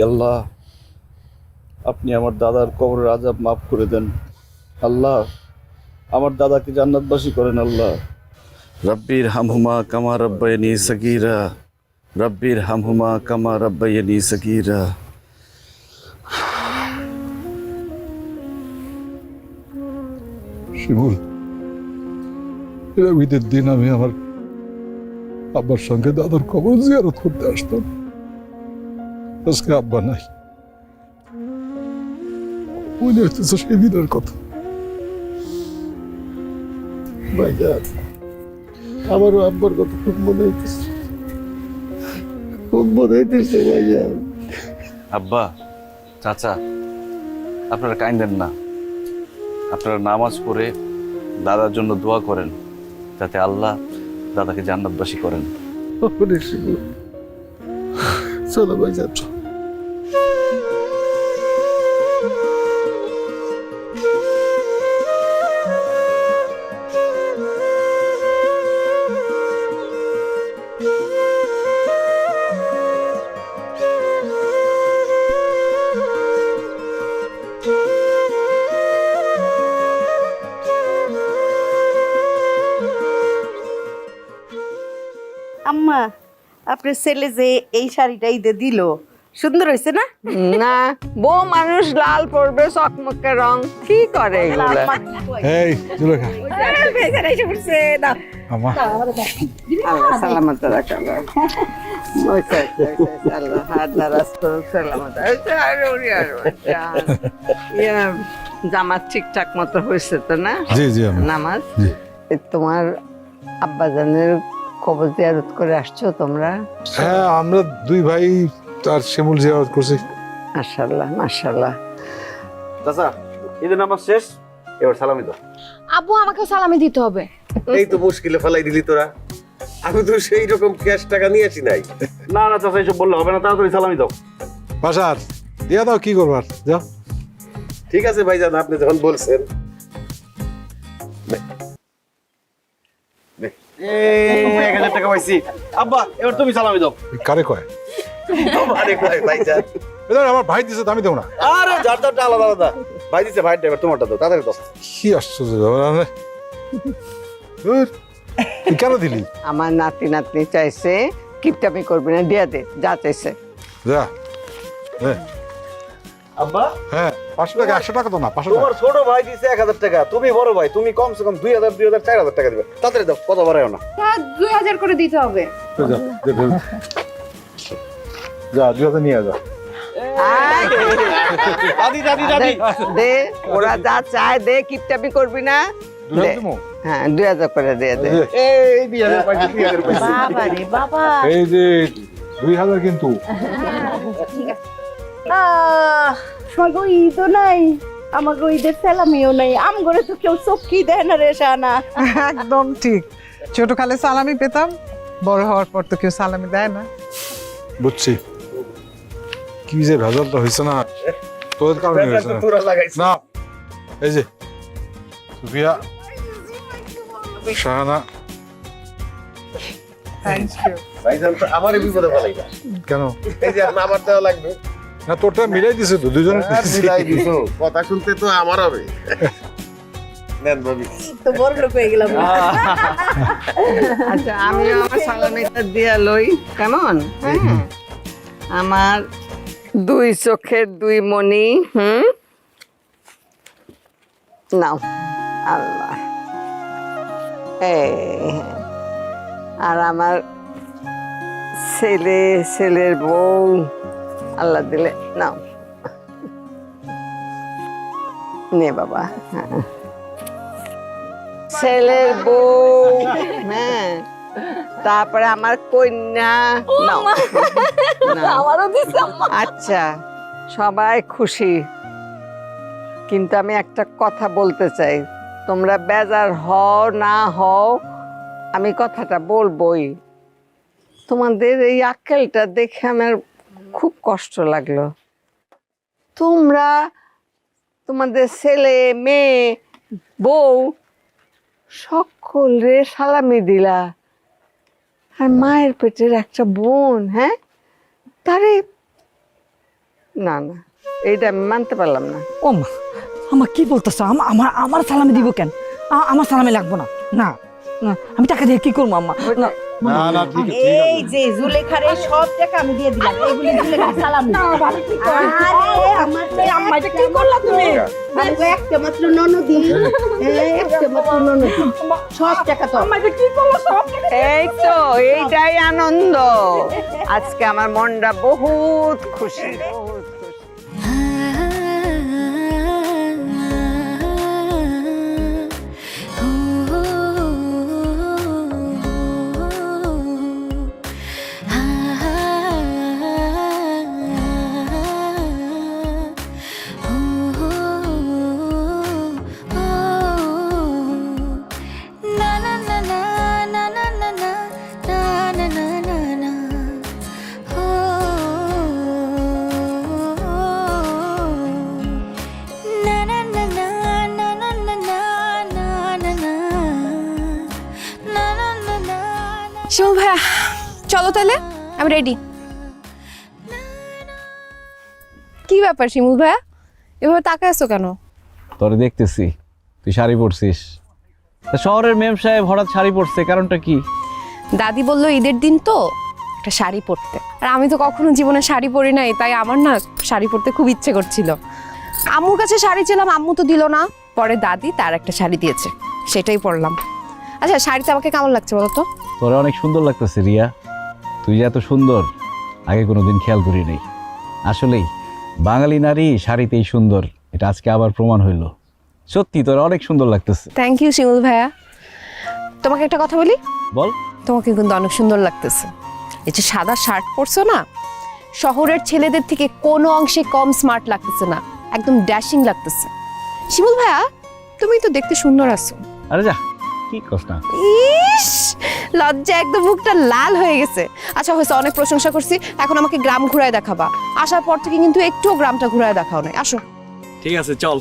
Speaker 3: Allah, আপনি আমার দাদার কবরের আযাব মাফ করে দেন। আল্লাহ, আমার দাদাকে জান্নাতবাসী করেন। আল্লাহ, রব্বির হামহুমা কামা রাব্বায়ানি সগীরা, রব্বির হামহুমা কামা রাব্বায়ানি সগীরা।
Speaker 7: শিমুল, ঈদের দিন আমি আমার আব্বার সঙ্গে দাদার কবর জিয়ারত করতে আসতাম। আজকে আব্বা নাই, মনে হইতেছে সেই দিনের কথা।
Speaker 8: ভাইজান, আমারও আব্বার কথা খুব মনে হইতেছে, খুব মনে হইতেছে ভাইজান।
Speaker 3: আব্বা, চাচা, আপনারা কাইন্দেন না। আপনারা নামাজ পড়ে দাদার জন্য দোয়া করেন, যাতে আল্লাহ দাদাকে জান্নাতবাসী করেন।
Speaker 8: চলো ভাইজান।
Speaker 6: আম্মা, আপনার ছেলে যে এই শাড়িটা ঈদে দিল, সুন্দর হয়েছে না?
Speaker 4: না, বউ মানুষ লাল পরবে, চকমকে রং কি করে এগুলো?
Speaker 7: এই জুলেখা, আমা
Speaker 4: আল্লাহ সালামত রাখো। আল্লাহ হাত দারাজ করুক, সালামত। জামাত ঠিকঠাক মতো হয়েছে তো না?
Speaker 7: জি জি আমা,
Speaker 4: নামাজ
Speaker 7: জি।
Speaker 4: তোমার আব্বাজানের কবর জিয়ারত করে আসছো তোমরা?
Speaker 7: হ্যাঁ, আমরা দুই ভাই তার শিমুল জিয়ারত করছি।
Speaker 4: মাশাআল্লাহ, মাশাআল্লাহ।
Speaker 3: চাচা, ঈদের নামাজ শেষ, এবার সালামি দাও।
Speaker 5: আব্বু আমাকেও সালামি দিতে হবে।
Speaker 8: এই তো মুশকিলে ফেলাই দিলি তোরা। আমি তো সেই রকম ক্যাশ টাকা নিয়ে আসি নাই।
Speaker 3: না না চাচা, এইসব বললে হবে না, তাড়াতাড়ি সালামি দাও।
Speaker 7: বাসার দিয়া দাও, কি করবার যাও।
Speaker 8: ঠিক আছে ভাইজান, আপনি যখন বলছেন।
Speaker 3: এই 1000 টাকা পাইছি। আব্বা, এবার তুমি সালামি দাও।
Speaker 7: কারে কয়?
Speaker 8: আরে ভাই ভাইজান,
Speaker 7: এবার আমার ভাই দিছে, আমি দেবো না।
Speaker 3: আরে যার যারটা আলাদা আলাদা। ভাই দিছে, ভাইটা এবার তোমারটা দাও, তাড়াতাড়ি দাও।
Speaker 7: কি আশ্চর্য ব্যাপার। ধুর, তুই কেন দিলি?
Speaker 4: আমার নাতি নাতনি চাইছে কিপটামি করবি না, দিয়া দে যা চাইছে।
Speaker 7: যা। হ্যাঁ
Speaker 3: আব্বা,
Speaker 7: হ্যাঁ, 500 টাকা, 100 টাকা তো না, 500
Speaker 3: তোমার
Speaker 7: টাকা।
Speaker 3: ছোট ভাই দিছে 1000 টাকা, তুমি বড় ভাই, তুমি কমসে কম 2000 2000 4000 টাকা দিবে। তাড়াতাড়ি দাও, কথা বাড়ায়ও না।
Speaker 5: 2000 করে দিতে হবে।
Speaker 7: যা, 2000 নিয়ে যা।
Speaker 3: দাদি দাদি দাদি,
Speaker 4: দে, ওরা যা চায় দে, কিপটামি করবি না। দে। হ্যাঁ, 2000 করে দিয়ে দে।
Speaker 3: এই 2000 পাইছি, 2000 পাইছি।
Speaker 6: বাবা রে বাবা,
Speaker 7: এই যে 2000 কিন্তু।
Speaker 6: সগো ঈদও নাই, আমাকে ঈদের সালামিও নাই, আমগরে তো কেউ চোখই দেয় না রে শানা।
Speaker 9: একদম ঠিক। ছোটকালে সালামি পেতাম, বড় হওয়ার পর তো কেউ সালামি দেয় না।
Speaker 7: বুঝছি, কি যে ভেজালটা হয়েছে না, তোদের কারণে হয়েছে না।
Speaker 8: তোরা লাগাইছিস।
Speaker 7: না, এই যে সুফিয়া, শাহানা।
Speaker 9: Thank you.
Speaker 8: ভাইজান তো আমারই বিপদে ফেলাইলা।
Speaker 7: কেন?
Speaker 8: এই যে আমার দেওয়া লাগবে।
Speaker 7: না, তোরটা মিলাই দিছে তো, দুজনে
Speaker 8: মিলাই দিছো, কথা শুনতে তো আমার হবে। নেন ভাবি।
Speaker 6: তো বড় লোক হয়ে গেলাম।
Speaker 4: আচ্ছা, আমিও আমার সালামিটা দিয়া লই, কেমন? হ্যাঁ, আমার 2 চোখের 2 মণি। নাও, আল্লাহ। আর আমার ছেলে, ছেলের বউ, আল্লাহ দিলে নাও, নে বাবা। হ্যাঁ, ছেলের বউ, হ্যাঁ, তারপরে আমার কন্যা নাও।
Speaker 6: আমারও দিছে।
Speaker 4: আচ্ছা, সবাই খুশি, কিন্তু আমি একটা কথা বলতে চাই, তোমরা বেজার হও না হও, আমি কথাটা বলবোই। তোমাদের এই আক্কেলটা দেখে আমার খুব কষ্ট লাগলো। তোমরা তোমাদের ছেলে, মেয়ে, বউ সকলে সালামি দিলা, আর মায়ের পেটের একটা বোন, হ্যাঁ, তারে না না, এইটা আমি মানতে পারলাম না।
Speaker 10: ও মা, আমার কি বলতেছ? আমার আমার সালামি দিব কেন? আমার সালামি লাগবো না। না না, আমি টাকা দিয়ে কি করবো আম্মা? না
Speaker 7: না না, ঠিক আছে, ঠিক
Speaker 6: এই
Speaker 7: আছে।
Speaker 6: যে জুলেখারে সব টাকা আমি দিয়ে দিলাম, এগুলি জুলেখার সালামি। আরে আমার আম্মা, এটা কি করলা তুমি? আমি তো একটা মাত্র ননদি, একটা মাত্র ননদি, সব টাকা তো আম্মা, এটা কি করলো? সব টাকা
Speaker 4: এই তো এইটাই আনন্দ। আজকে আমার মনটা বহুত খুশি, বহুত খুশি।
Speaker 5: শিমুল ভাইয়া চলো তাহলে, আমি রেডি। কি ব্যাপার শিমুল ভাইয়া, এভাবে তাকায় আছো কেন?
Speaker 3: তোরে দেখতেছি তুই শাড়ি পরছিস। তা শহরের মেম সাহেব হঠাৎ শাড়ি পরছে, কারণটা কি?
Speaker 5: দাদি বললো ঈদের দিন তো একটা শাড়ি পরতে, আর আমি তো কখনো জীবনে শাড়ি পরি নাই, তাই আমার না শাড়ি পরতে খুব ইচ্ছে করছিল। আম্মুর কাছে শাড়ি ছিলাম, আম্মু তো দিল না, পরে দাদি তার একটা শাড়ি দিয়েছে, সেটাই পরলাম। আচ্ছা শাড়িতে আমাকে কেমন লাগছে বলো তো?
Speaker 3: তোরে অনেক সুন্দর লাগতেছে রিয়া, তুই যে এত সুন্দর আগে কোনোদিন খেয়াল করি নাই। আসলেই বাঙালি নারী শাড়িতেই সুন্দর, এটা আজকে আবার প্রমাণ হইল। সত্যি তোরে অনেক সুন্দর লাগতেছে।
Speaker 5: থ্যাংক ইউ শিমুল ভাইয়া। তোমাকে একটা কথা বলি,
Speaker 3: বল।
Speaker 5: তোমাকে কিন্তু অনেক সুন্দর লাগতেছে। এই যে সাদা শার্ট পরছো না, শহরের ছেলেদের থেকে কোনো অংশে কম স্মার্ট লাগতেছে না, একদম ড্যাশিং লাগতেছে। শিমুল ভাইয়া তুমি তো দেখতে সুন্দর আছো।
Speaker 3: আরে যা, কি কষ্ট না।
Speaker 5: ইস, লজ্জা একদম মুখটা লাল হয়ে গেছে। আচ্ছা হয়েছে, অনেক প্রশংসা করছি, এখন আমাকে গ্রাম ঘুরায় দেখাবা। আসার পর থেকে কিন্তু একটুও গ্রামটা ঘুরায় দেখাও নাই। আসো।
Speaker 3: ঠিক আছে চল।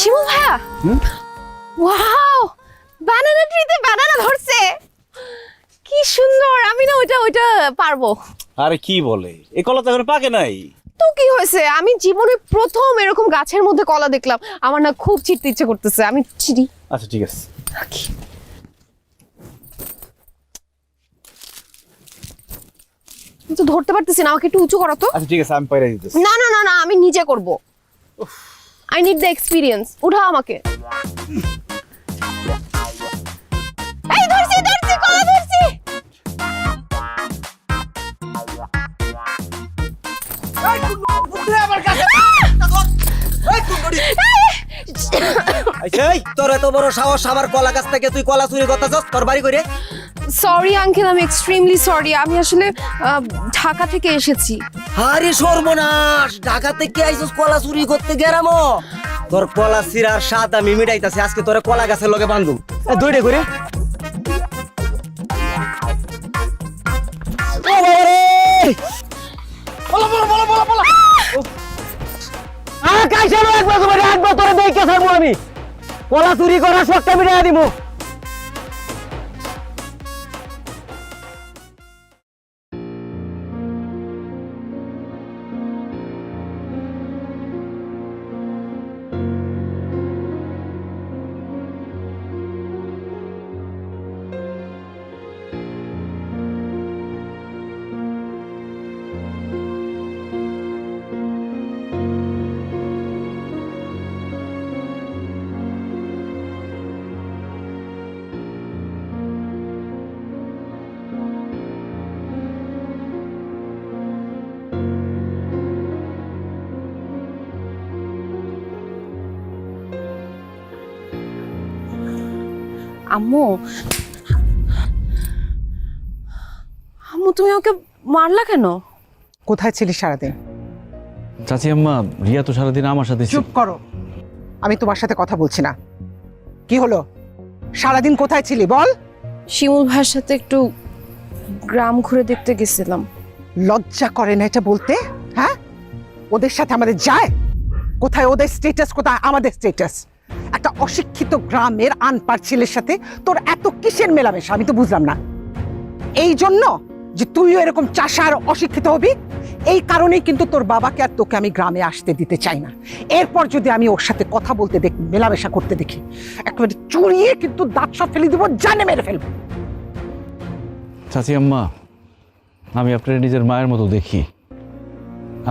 Speaker 5: শিমুল ভাইয়া, ওয়াও, বানানা ট্রিতে বানানা ধরছে, কি সুন্দর। আমি না ওইটা পারবো।
Speaker 3: আরে কি বলে, এই কলা তো এখন পাকে নাই।
Speaker 5: তো কি হয়েছে, আমি জীবনে প্রথম এরকম গাছের মধ্যে কলা দেখলাম, আমার না খুব ছিঁড়তে ইচ্ছে করতেছে, আমি ছিঁড়ি।
Speaker 3: আচ্ছা ঠিক আছে।
Speaker 5: তো ধরতে পারতেছি না, আমাকে একটু উঁচু করো তো।
Speaker 3: আচ্ছা ঠিক আছে, আমি পাইরা দিতেছি।
Speaker 5: না না না না, আমি নিজে করব। I need the experience. উঠাও আমাকে। এই ধরছি কলা ধরছি।
Speaker 11: তোর এত বড় সাহস, আমার কলা গাছ থেকে তুই কলা চুরি করতেছস তোর বাড়ি করে?
Speaker 5: সরি আঙ্কেল, আমি এক্সট্রিমলি সরি। আমি আসলে ঢাকা থেকে এসেছি।
Speaker 11: আরে সর্বনাশ, ঢাকা থেকে আইছস কলা চুরি করতে গেরামো? তোর কলা চিরার স্বাদ আমি মিটাইতাছি, আজকে তোরে কলা গাছের লগে বান্ধব। দৌড়ে করে আমি কলা চুরি করার শখটা মিটাই দিব।
Speaker 5: আম্মু, আম্মু তুমি ওকে মারলা কেন?
Speaker 9: কোথায় ছিলি সারাদিন?
Speaker 3: চাচি আম্মা, রিয়া তো সারাদিন আমার সাথে
Speaker 9: চুপ করো, আমি তোমার সাথে কথা বলছি না। কি হলো, সারাদিন কোথায় ছিলি বল?
Speaker 5: শিমুল ভাইয়ের সাথে একটু গ্রাম ঘুরে দেখতে গেছিলাম।
Speaker 9: লজ্জা করে না এটা বলতে? হ্যাঁ, ওদের সাথে আমাদের যায়? কোথায় ওদের স্ট্যাটাস, কোথায় আমাদের স্ট্যাটাস? একটা অশিক্ষিত গ্রামের আনপাড় ছেলের সাথে তোর এত কিসের মেলামেশা আমি তো বুঝলাম না। এই জন্য যে তুইও এরকম চাষার অশিক্ষিত হবি, এই কারণেই কিন্তু তোর বাবাকে আর তোকে আমি গ্রামে আসতে দিতে চাই না। এরপর যদি আমি ওর সাথে কথা বলতে দেখি, মেলামেশা করতে দেখি, একেবারে চুরিয়ে কিন্তু দাঁত সব ফেলে দিব, জানে মেরে ফেলবো।
Speaker 3: চাচি আম্মা, আমি আপনার নিজের মায়ের মতো দেখি।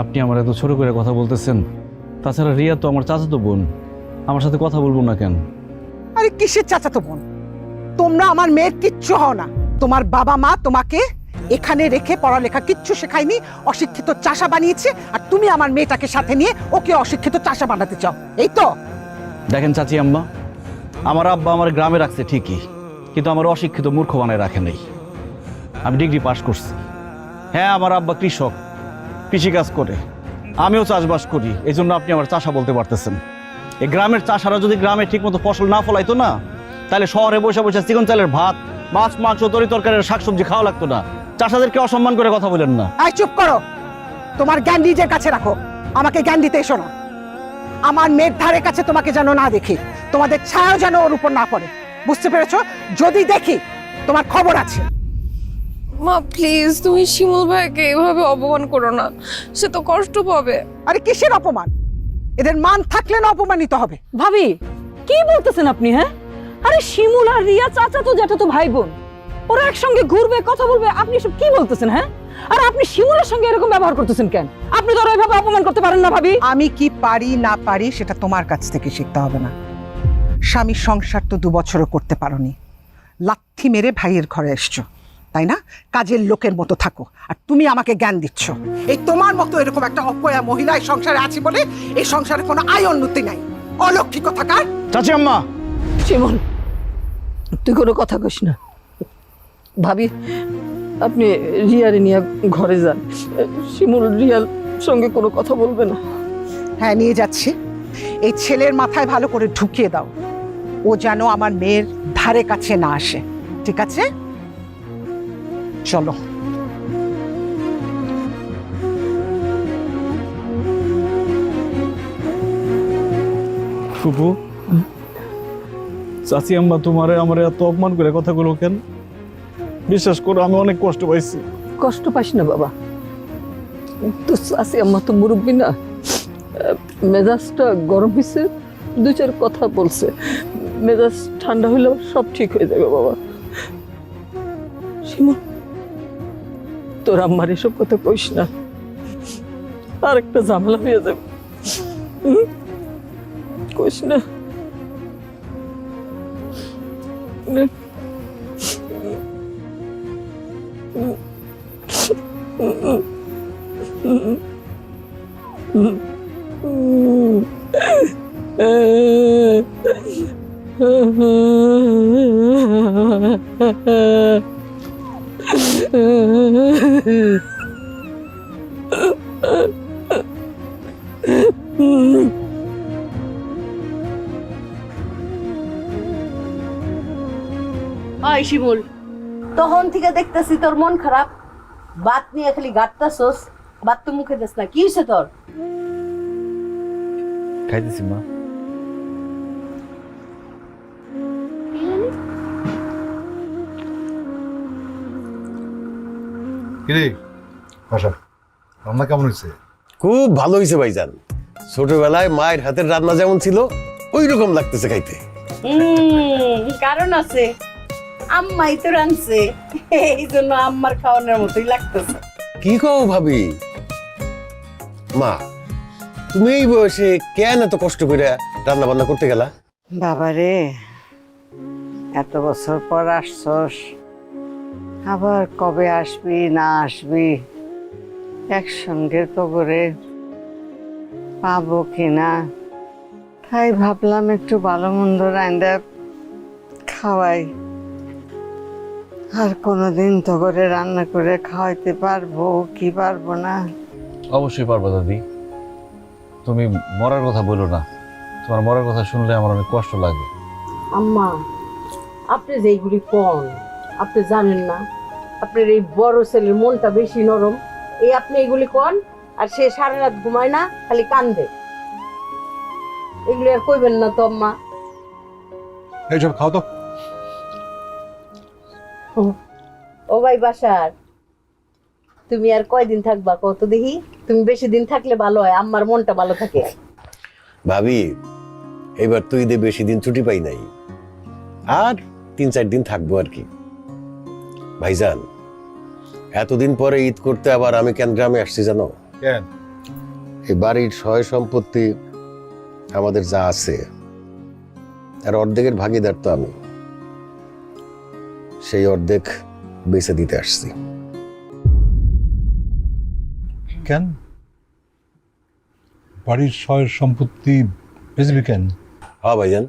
Speaker 3: আপনি আমার এত ছোট করে কথা বলতেছেন। তাছাড়া রিয়া তো আমার চাচাতো বোন, আমার সাথে কথা বলবো না কেন?
Speaker 9: আরে কিসের চাচাতো বোন? তোমরা আমার মেয়ের কিচ্ছু হও না। তোমার বাবা মা তোমাকে এখানে রেখে পড়ালেখা কিচ্ছু শেখায়নি, অশিক্ষিত চাষা বানিয়েছে, আর তুমি আমার মেয়েটাকে সাথে নিয়ে ওকে অশিক্ষিত চাষা বানাতে চাও, এই তো?
Speaker 3: দেখেন চাচি আম্মা, আমার আব্বা আমার গ্রামে রাখছে ঠিকই, কিন্তু আমার অশিক্ষিত মূর্খ বানায় রাখে নেই। আমি ডিগ্রি পাস করছি। হ্যাঁ, আমার আব্বা কৃষক, কৃষিকাজ করে, আমিও চাষবাস করি, এই জন্য আপনি আমার চাষা বলতে পারতেছেন। এই গ্রামের চাষারা যদি গ্রামে ঠিকমতো ফসল না ফলাইতো না, তাহলে শহরে বসে বসে চিকন চালের ভাত, মাছ, মাংস, তরি তরকারির শাকসবজি খাওয়া লাগতো না। চাষাদেরকে অসম্মান করে কথা বলেন না।
Speaker 9: এই চুপ করো, তোমার জ্ঞান নিজের কাছে রাখো, আমাকে জ্ঞান দিতে এসো না। আমার মেয়ের ধারে কাছে তোমাকে যেন না দেখি, তোমাদের ছায়াও যেন ওর উপর না পড়ে, বুঝতে পেরেছো? যদি দেখি তোমার খবর আছে।
Speaker 5: মা প্লিজ, তুমি শিমুল ভাইকে এভাবে অপমান করো না, সে তো কষ্ট পাবে।
Speaker 9: আরে কিসের অপমান? এদের মান থাকলে না অপমানিত হবে?
Speaker 10: ভাবি, কি বলতেছেন আপনি? হ্যাঁ, আরে শিমুল আর রিয়া চাচা তো জ্যাঠা তো ভাই বোন, ওরা একসঙ্গে ঘুরবে, কথা বলবে, আপনি সব কি বলতেছেন? হ্যাঁ, আর আপনি শিমুলের সঙ্গে এরকম ব্যবহার করতেছেন কেন? আপনি তো আর এভাবে অপমান করতে পারেন না ভাবি।
Speaker 9: আমি কি পারি না পারি সেটা তোমার কাছ থেকে শিখতে হবে না। স্বামীর সংসার তো 2 বছরও করতে পারোনি, লাথি মেরে ভাইয়ের ঘরে এসছো, তাই না? কাজের লোকের মতো থাকো, আর তুমি আমাকে জ্ঞান দিচ্ছ। এই তোমার মতো এরকম একটা অপয়া মহিলা এই সংসারে আছে বলে এই সংসারে কোনো আয় উন্নতি নাই। অলক্ষী কথাকার।
Speaker 3: চাচি আম্মা,
Speaker 10: শিমুল, তুই কোনো কথা কইস না। ভাবি, আপনি রিয়ারে নিয়ে ঘরে যান, শিমুল রিয়ার সঙ্গে কোনো কথা বলবে না।
Speaker 9: হ্যাঁ, নিয়ে যাচ্ছি। এই ছেলের মাথায় ভালো করে ঢুকিয়ে দাও, ও যেন আমার মেয়ের ধারে কাছে না আসে, ঠিক আছে? চলো।
Speaker 3: ফুপু, চাচি আম্মা তোমারে আমার এত অপমান করে কথাগুলো কেন? বিশ্বাস করো, আমি অনেক কষ্ট পাইছি।
Speaker 10: কষ্ট পাইস না বাবা, তো চাচি আম্মা তো মুরব্বী না, মেজাজটা গরম হয়েছে, 2-4 কথা বলছে, মেজাজ ঠান্ডা হইলে সব ঠিক হয়ে যাবে বাবা। শিমুল, তোর আম্মার এসব কথা কইস না, আর একটা ঝামেলা হয়ে যাবে, কইস না।
Speaker 6: ওই শিমুল, তখন থেকে দেখতেছি তোর মন খারাপ, বাত নিয়ে খালি গাটতাছস, বাত তো মুখে দিস না, কি হইছে তোর?
Speaker 3: খাইতেছি মা।
Speaker 7: কিরে বাসা, রান্না কেমন হয়েছে?
Speaker 8: খুব ভালো হয়েছে ভাইজান। ছোটবেলায় মায়ের হাতের রান্না যেমন ছিল ওই রকম লাগতেছে খাইতে।
Speaker 6: কারণ আছে, আম্মাই তো রাঁধছে, এই জন্য আম্মার খাওয়ানোর মতোই লাগতেছে।
Speaker 8: কি কও ভাবি? মা, তুমি এই বয়সে কেন এত কষ্ট করে রান্না বান্না করতে গেলা?
Speaker 4: বাবারে, এত বছর পর আসছস, আবার কবে আসবি না আসবি, একসঙ্গে তো করে পাবো কিনা, তাই ভাবলাম একটু ভালো মন্দ রান্না খাওয়াই, আর কোনোদিন তো করে রান্না করে খাওয়াইতে পারবো কি পারবো না?
Speaker 3: অবশ্যই পারবো দাদি, তুমি মরার কথা বলো না। তোমার মরার কথা শুনলে আমার অনেক কষ্ট লাগে।
Speaker 6: আম্মা, আপনি যেইগুলি কন, আপনি জানেন না আপনার এই বড় ছেলের মনটা বেশি নরম। এই আপনি এগুলি কন, আর সে সারা রাত ঘুমায় না, খালি কান্দে। এগুলি আর কইবেন না তো আম্মা।
Speaker 7: এইসব খাও তো।
Speaker 6: ও ভাই বাসার, তুমি আর কয়দিন থাকবা কত দেখি? তুমি বেশি দিন থাকলে ভালো হয়, আম্মার মনটা ভালো থাকে।
Speaker 8: ভাবি, এবার তো ঈদে বেশি দিন ছুটি পাই নাই, আর 3-4 দিন থাকবো আর কি। ভাইজান, এতদিন পরে ঈদ করতে আবার আমি কেন গ্রামে আসছি জানো?
Speaker 7: কেন?
Speaker 8: এই বাড়ির সয় সম্পত্তি আমাদের যা আছে আর অর্ধেকের ভাগিদার তো আমি, সেই অর্ধেক বেচে দিতে আসছি।
Speaker 7: কেন বাড়ির সয় সম্পত্তি বেচবি কেন?
Speaker 8: হ্যাঁ ভাইজান,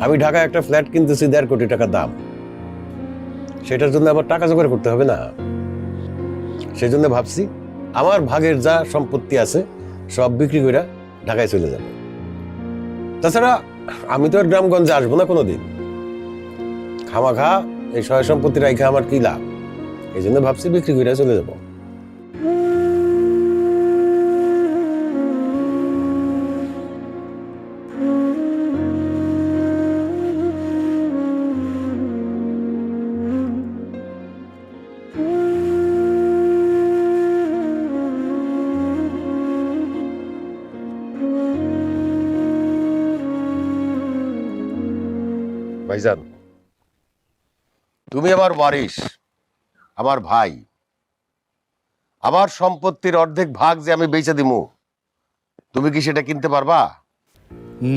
Speaker 8: আমি ঢাকায় একটা ফ্ল্যাট কিনতেছি 1.5 কোটি টাকা দাম। সেটার জন্য আবার টাকা জোগাড় করতে হবে না? সেই জন্য ভাবছি আমার ভাগের যা সম্পত্তি আছে সব বিক্রি করে ঢাকায় চলে যাবে। তাছাড়া আমি তো আর গ্রামগঞ্জে আসবো না কোনোদিন। খামাখা এই সয় সম্পত্তি রাইখা আমার কি লাভ? এই জন্য ভাবছি বিক্রি করে চলে যাবো। ভাইজান, তুমি আমার ওয়ারিশ, আমার ভাই। আমার সম্পত্তির অর্ধেক ভাগ যে আমি বেচে দিমু, তুমি কি সেটা কিনতে পারবা?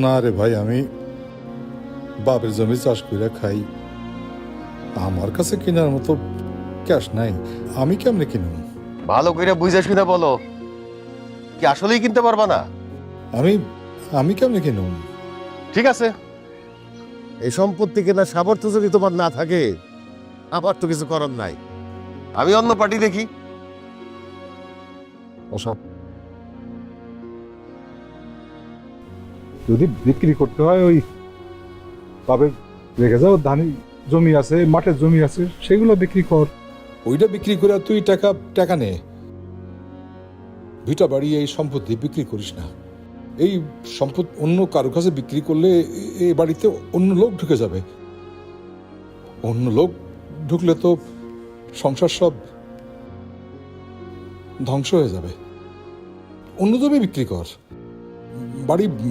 Speaker 7: না রে ভাই, আমি বাপের জমি চাষ করে খাই, আমার কাছে কেনার মতো ক্যাশ নাই। আমি কেমনে কিনব?
Speaker 8: ভালো করে বুঝে শুনে বলো, কি আসলেই কিনতে পারবা না?
Speaker 7: আমি কেমনে কিনব?
Speaker 8: ঠিক আছে, এই সম্পত্তি কেনার সামর্থ্য যদি তোমার না থাকে, আমার তো কিছু করার নাই। আমি অন্য পার্টি দেখি।
Speaker 7: ওসব যদি বিক্রি করতে হয়, ওই বাপের রেখে যাও ধানি জমি আছে, মাঠের জমি আছে, সেগুলো বিক্রি কর। ওইটা বিক্রি করে তুই টাকা নে। ভিটা বাড়ি এই সম্পত্তি বিক্রি করিস না। এই সম্পদ অন্য কারো কাছে বিক্রি করলে এই বাড়িতে অন্য লোক ঢুকে যাবে। অন্য লোক ঢুকলে তো সংসার সব ধ্বংস হয়ে যাবে। অন্য জমি বিক্রি কর,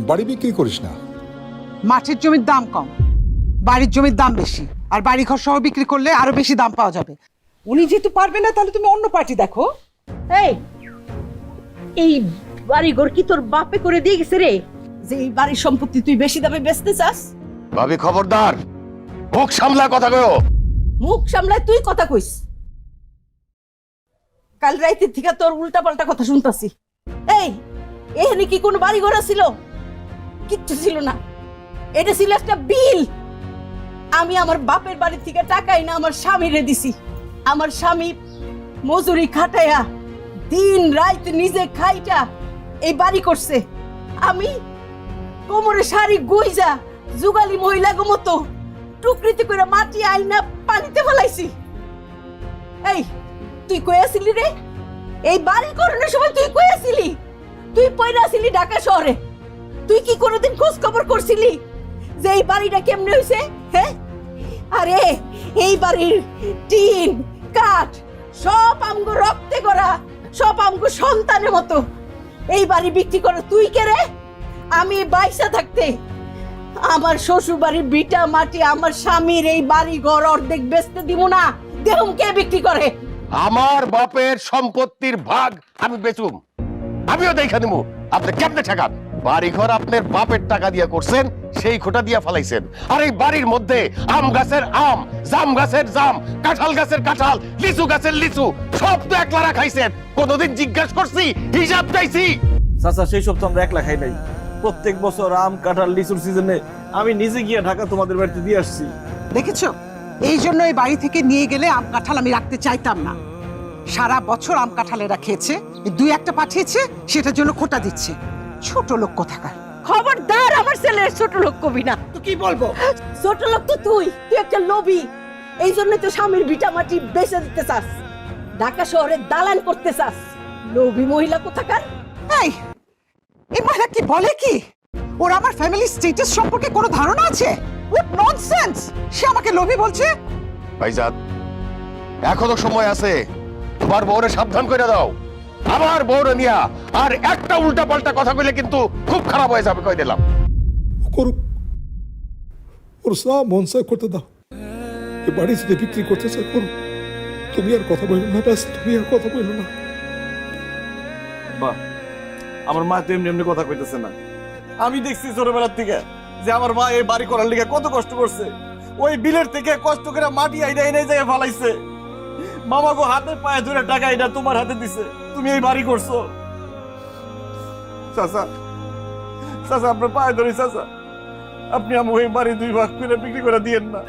Speaker 7: বাড়ি বিক্রি করিস না।
Speaker 9: মাঠের জমির দাম কম, বাড়ির জমির দাম বেশি, আর বাড়ি ঘর সহ বিক্রি করলে আরো বেশি দাম পাওয়া যাবে। উনি যেহেতু পারবে না, তাহলে তুমি অন্য পার্টি দেখো।
Speaker 6: এই বাড়িঘর কি তোর বাপে করে দিয়ে গেছে রে, যে এই বাড়ির সম্পত্তি তুই বেশি দামে বেচতে চাস?
Speaker 8: ভাবি খবরদার, মুখ সামলা কথা কয়ো।
Speaker 6: মুখ সামলায় তুই কথা কইস। কাল রাইতের থেকে তোর উল্টা পাল্টা কথা শুনতাছি। এখানে কি কোনো বাড়ি ঘর ছিল? কিচ্ছু ছিল না, এটা ছিল একটা বিল। আমি আমার বাপের বাড়ি থেকে টাকাই না আমার স্বামীরে দিছি। আমার স্বামী মজুরি খাটাইয়া দিন রাত নিজে খাইটা এই বাড়ি করছে। আমি কোমরে শাড়ি গুইজা জুগালি মহিলা গো মতো টুকরিতে করে মাটি আইনা পানিতে ফেলাইছি। তুই কই আসিলি রে? এই বাড়ি করানোর সময় তুই কই আসিলি? তুই পয়রা আসিলি ঢাকা শহরে। তুই কি কোনোদিন খোঁজ খবর করছিলি যে এই বাড়িটা কেমনে হইছে? আরে এই বাড়ির টিন কাঠ সব আমগো রক্তে করা, সব আমগো সন্তানের মতো। এই বাড়ি বিক্রি করে তুই কে রে? আমি বাইসা থাকতে আমার শ্বশুর বাড়ির বিটা মাটি আমার স্বামীর এই বাড়ি ঘর অর্ধেক বেচতে দিব না? দেখুন কে বিক্রি করে।
Speaker 8: আমার বাপের সম্পত্তির ভাগ আমি বেচুম, আমিও দেখা নিবো। আপনি কেমনে ঠেকান? বাড়ি ঘর আপনার বাপের টাকা দিয়ে করছেন, সেই খোটা দিয়া ফেলাইছেন। আর এই বাড়ির মধ্যে আম গাছের আম, জাম গাছের জাম, কাঁঠাল গাছের কাঁঠাল, লিচু গাছের লিচু সব তো একলা খাইছেন। কোনদিন জিজ্ঞাসা করছি, হিসাব চাইছি?
Speaker 3: চাচা, সেই সব তো আমরা একলা খাই নাই। প্রত্যেক বছর আম কাঁঠাল লিচুর সিজনে আমি নিজে গিয়ে ঢাকা তোমাদের বাড়িতে দিয়ে আসছি।
Speaker 9: দেখেছো, এই জন্য এই বাড়ি থেকে নিয়ে গেলে আম কাঁঠাল আমি রাখতে চাইতাম না। সারা বছর আম কাঁঠালেরা খেয়েছে, এই দুই একটা পাঠিয়েছে, সেটার জন্য খোটা দিচ্ছে। ছোট লোক কোথাকার।
Speaker 6: খবরদার আমার ছেলের ছোট লোক কবি না।
Speaker 9: তো কি বলবো?
Speaker 6: ছোট লোক তো তুই একটা লোভী। এই জন্য তো স্বামীর ভিটা মাটি বেচে দিতে চাস, ঢাকা শহরে দালান করতে চাস। লোভী মহিলা কোথাকার।
Speaker 9: এই মহিলা কি বলে কি? ওর আমার ফ্যামিলি স্ট্যাটাস সম্পর্কে কোনো ধারণা আছে? What nonsense! সে আমাকে লোভী বলছে।
Speaker 8: ভাইজান এখনো সময় আছে, তোমার বউরে সাবধান করে দাও। আমার বউরে নিয়া আর একটা উল্টা পাল্টা কথা কইলে কিন্তু খুব খারাপ হয়ে যাবে, কই দিলাম।
Speaker 7: করুক, ওর সব মন চায় করতে দাও। এ বাড়ি যদি বিক্রি করতে চায় করুক, তুমি আর কথা বললো না, ব্যাস তুমি আর কথা বললো না।
Speaker 3: বাহ, আমার মা তো এমনি এমনি কথা কইতেছে না। আমি দেখছি ছোটবেলার থেকে যে আমার মা এই বাড়ি করার লিগে কত কষ্ট করছে। ওই বিলের থেকে কষ্ট করে মাটি আইডা এনে জায়গায় ফালাইছে। মামা গো হাতে পায়ে ধরে টাকা এটা তোমার হাতে দিছে, তুমি এই বাড়ি করছো। চাচা, চাচা আপনার পায়ে ধরি চাচা, আপনি আমাকে এই বাড়ি 2 ভাগ করে বিক্রি করে দিয়েন না।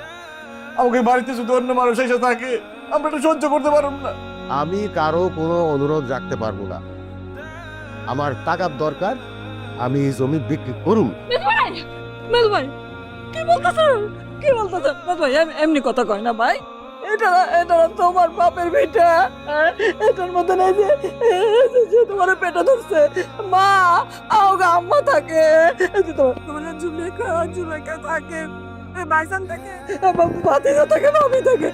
Speaker 3: আমাকে বাড়িতে যদি অন্য মানুষ এসে থাকে আমরা এটা সহ্য করতে পারব না।
Speaker 8: আমি কারো কোনো অনুরোধ রাখতে পারবো না। আমার টাকার দরকার, আমি এই জমি বিক্রি করুন।
Speaker 10: মেল ভাই কি বলতেছ? কি বলতেছ ভাই? এমনি কথা কয় না ভাই। এটা এটা তোমার বাপের ভিটা, এটার মধ্যে নাই যে তোমার পেটে ধরছে। মা আওগা আম্মা থাকে, তোমার জুলেখা থাকে, ভাইজান থাকে, ভাতিজা থাকে, ভাবি থাকে।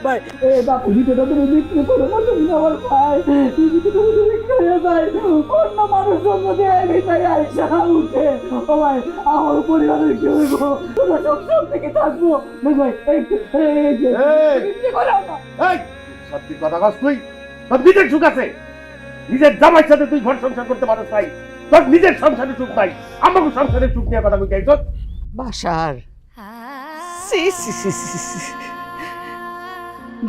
Speaker 10: ভাই এই বাপের ভিটাটা তুমি বিক্রি করো না, তুমি আমার ভাই। এই ভিটাটা তুমি খেয়ে যায়, অন্য মানুষ জন্ম দিয়ে ভিটায় আইসা উঠে। ও ভাই, আমার পরিবারের কি হইব? তোমরা সব থেকে থাকবো ভাই।
Speaker 8: সত্যি কথা কস তুই? তোর নিজের সুখ আছে, নিজের জামাইর সাথে তুই ঘর সংসার করতে পারো তাই তোর নিজের সংসারে সুখ নাই, আমাকে সংসারের সুখ নিয়ে কথা বলতে আইছ?
Speaker 4: বাসার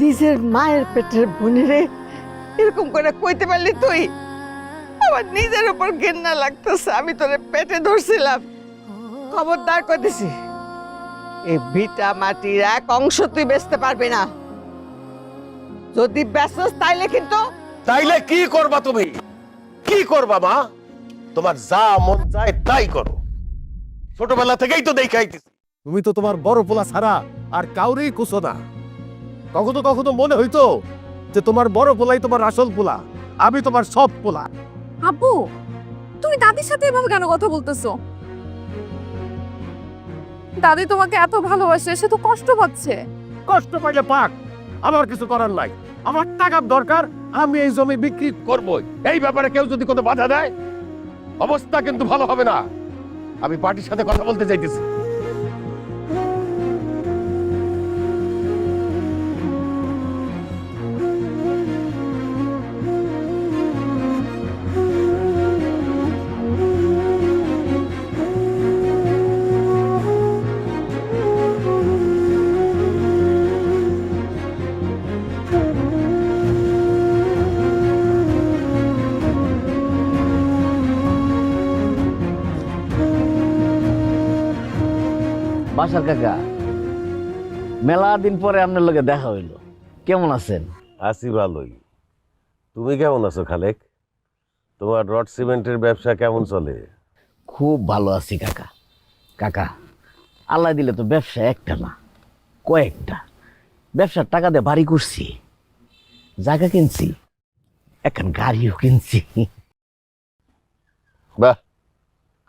Speaker 4: নিজের মায়ের পেটের বোনেরে এরকম করে কইতে পারলি তুই? আমার নিজের উপর ঘেন্না লাগতেছে, আমি তোরে পেটে ধরছিলাম। খবরদার কইতেছি, এই ভিটা মাটির এক অংশ তুই বেচতে পারবি না। যদি বেচস তাইলে কিন্তু।
Speaker 8: তাইলে কি করবা তুমি? কি করবা মা? তোমার যা মন চায় তাই করো। ছোটবেলা থেকেই তো দেখাইতেছি তুমি তো তোমার বড় পোলা ছাড়া আর কাউরেই কুছো না। কখনো কখনো মনে হইতো যে তোমার বড় পোলাই তোমার আসল পোলা, আমি তোমার সব পোলা।
Speaker 5: আব্বু, তুমি দাদির সাথে এভাবে কেন কথা বলতেছো? দাদি তোমাকে এত ভালোবাসে, সে তো কষ্ট পাচ্ছে।
Speaker 8: কষ্ট পাইলে পাক, আমার কিছু করার নাই। আমার টাকার দরকার, আমি এই জমি বিক্রি করবই। এই ব্যাপারে কেউ যদি কোনো বাধা দেয় অবস্থা কিন্তু ভালো হবে না। আমি পার্টির সাথে কথা বলতে চাইতেছি।
Speaker 3: বাসার কাকা, মেলা দিন পরে আপনার লগে দেখা হইল, কেমন আছেন?
Speaker 8: আছি ভালোই। তুমি কেমন আছো খালেক? তোমার রড সিমেন্টের ব্যবসা কেমন চলে?
Speaker 3: খুব ভালো আছি কাকা। কাকা, আল্লাহ দিলে তো ব্যবসা একটা না, কয়েকটা। ব্যবসার টাকা দিয়ে বাড়ি করছি, জায়গা কিনছি, এখন গাড়িও কিনছি।
Speaker 8: বাহ,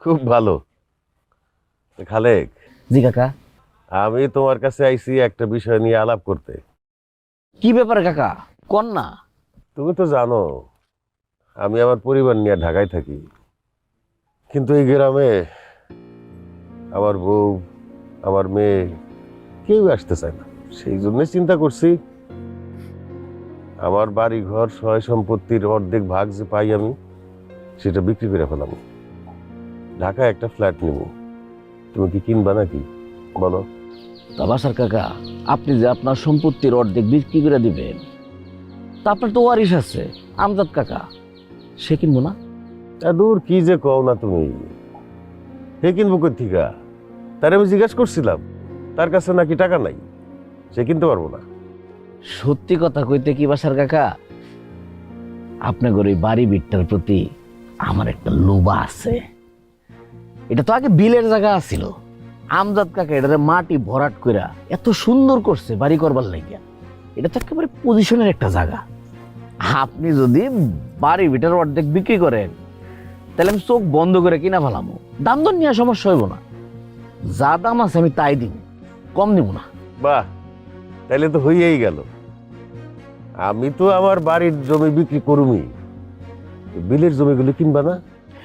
Speaker 8: খুব ভালো। খালেক,
Speaker 3: জি কাকা।
Speaker 8: আমি তোমার কাছে আইছি একটা বিষয় নিয়ে আলাপ করতে।
Speaker 3: কি ব্যাপারে কাকা, কোন না?
Speaker 8: তুমি তো জানো আমি আমার পরিবার নিয়ে ঢাকায় থাকি, কিন্তু এই গ্রামে আমার বউ, আমার মেয়ে কেউ আসতে চায় না। সেই জন্য চিন্তা করছি আমার বাড়ি ঘর সয় সম্পত্তির অর্ধেক ভাগ যে পাই আমি, সেটা বিক্রি করে ফেলাম, ঢাকায় একটা ফ্ল্যাট নিব। তুমি কি কিনবা নাকি বলো?
Speaker 3: তা বাসার কাকা, আপনি যে আপনার সম্পত্তির অর্ধেক বিক্রি করে দিবেন, তা আপনার তো ওয়ারিশ আছে, আমজাদ কাকা, সে কিনবো না?
Speaker 8: দূর কি যে কও না তুমি, হে কিনবো কোথেকা? তার আমি জিজ্ঞাসা করছিলাম, তার কাছে নাকি টাকা নাই, সে কিনতে পারবো না।
Speaker 3: সত্যি কথা কইতে কি বাসার কাকা, আপনাদের ওই বাড়ি বিটটার প্রতি আমার একটা লোভা আছে। এটা তো আগে বিলের জায়গা ছিল, আমজাদ কাকা এটারে মাটি ভরাট কইরা এত সুন্দর করছে বাড়ি করবার লাগিয়া। এটা তো একেবারে পজিশনের একটা জায়গা। আপনি যদি বাড়ি বিটার অর্ধেক বিক্রি করেন তাহলে আমি চোখ বন্ধ করে কিনা ফেলামো, দাম দর নিয়ে সমস্যা হইব না। যা দাম আছে আমি তাই দিব, কম দিব না।
Speaker 8: বাহ, তাইলে তো হইয়াই গেল। আমি তো আমার বাড়ির জমি বিক্রি করুমি, বিলের জমিগুলো কিনবা না?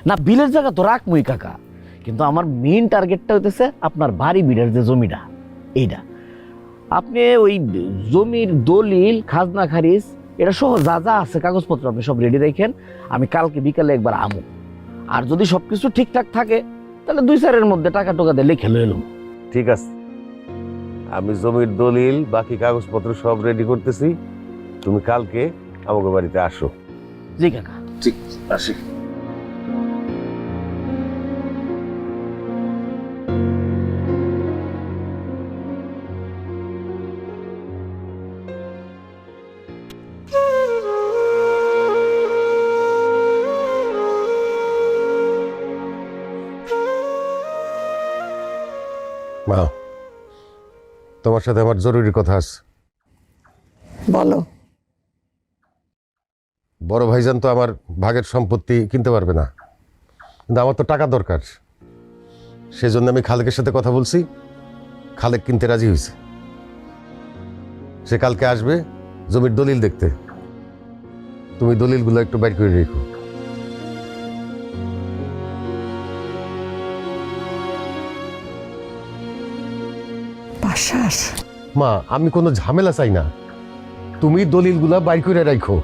Speaker 3: না, বিলের জায়গা তো রাখমই কাকা, কিন্তু আমার মেইন টার্গেটটা হইতেছে আপনার বাড়ি বিলের যে জমিটা, এইটা। আপনি ওই জমির দলিল, খাজনা খারিজ এটা সহ যা যা আছে কাগজপত্র আপনি সব রেডি রাখেন। আমি কালকে বিকালে একবার আমু, আর যদি সবকিছু ঠিকঠাক থাকে তাহলে 2-4 মধ্যে টাকা টোকা দিয়ে লিখে লয়ে এলাম।
Speaker 8: ঠিক আছে, আমি জমির দলিল বাকি কাগজপত্র সব রেডি করতেছি, তুমি কালকে আমাকে বাড়িতে আসো।
Speaker 3: জি কাকা।
Speaker 8: ঠিক আসি। মা, তোমার সাথে আমার জরুরি কথা আছে।
Speaker 4: বলো।
Speaker 8: বড় ভাইজান তো আমার ভাগের সম্পত্তি কিনতে পারবে না, কিন্তু আমার তো টাকা দরকার। সেজন্য আমি খালেকের সাথে কথা বলছি, খালেক কিনতে রাজি হয়েছে। সে কালকে আসবে জমির দলিল দেখতে। তুমি দলিলগুলো একটু বাইর করে রেখো।
Speaker 4: বাসার
Speaker 8: মা, আমি কোনো ঝামেলা চাই না, তুমি দলিলগুলা বাইর করে রাখো।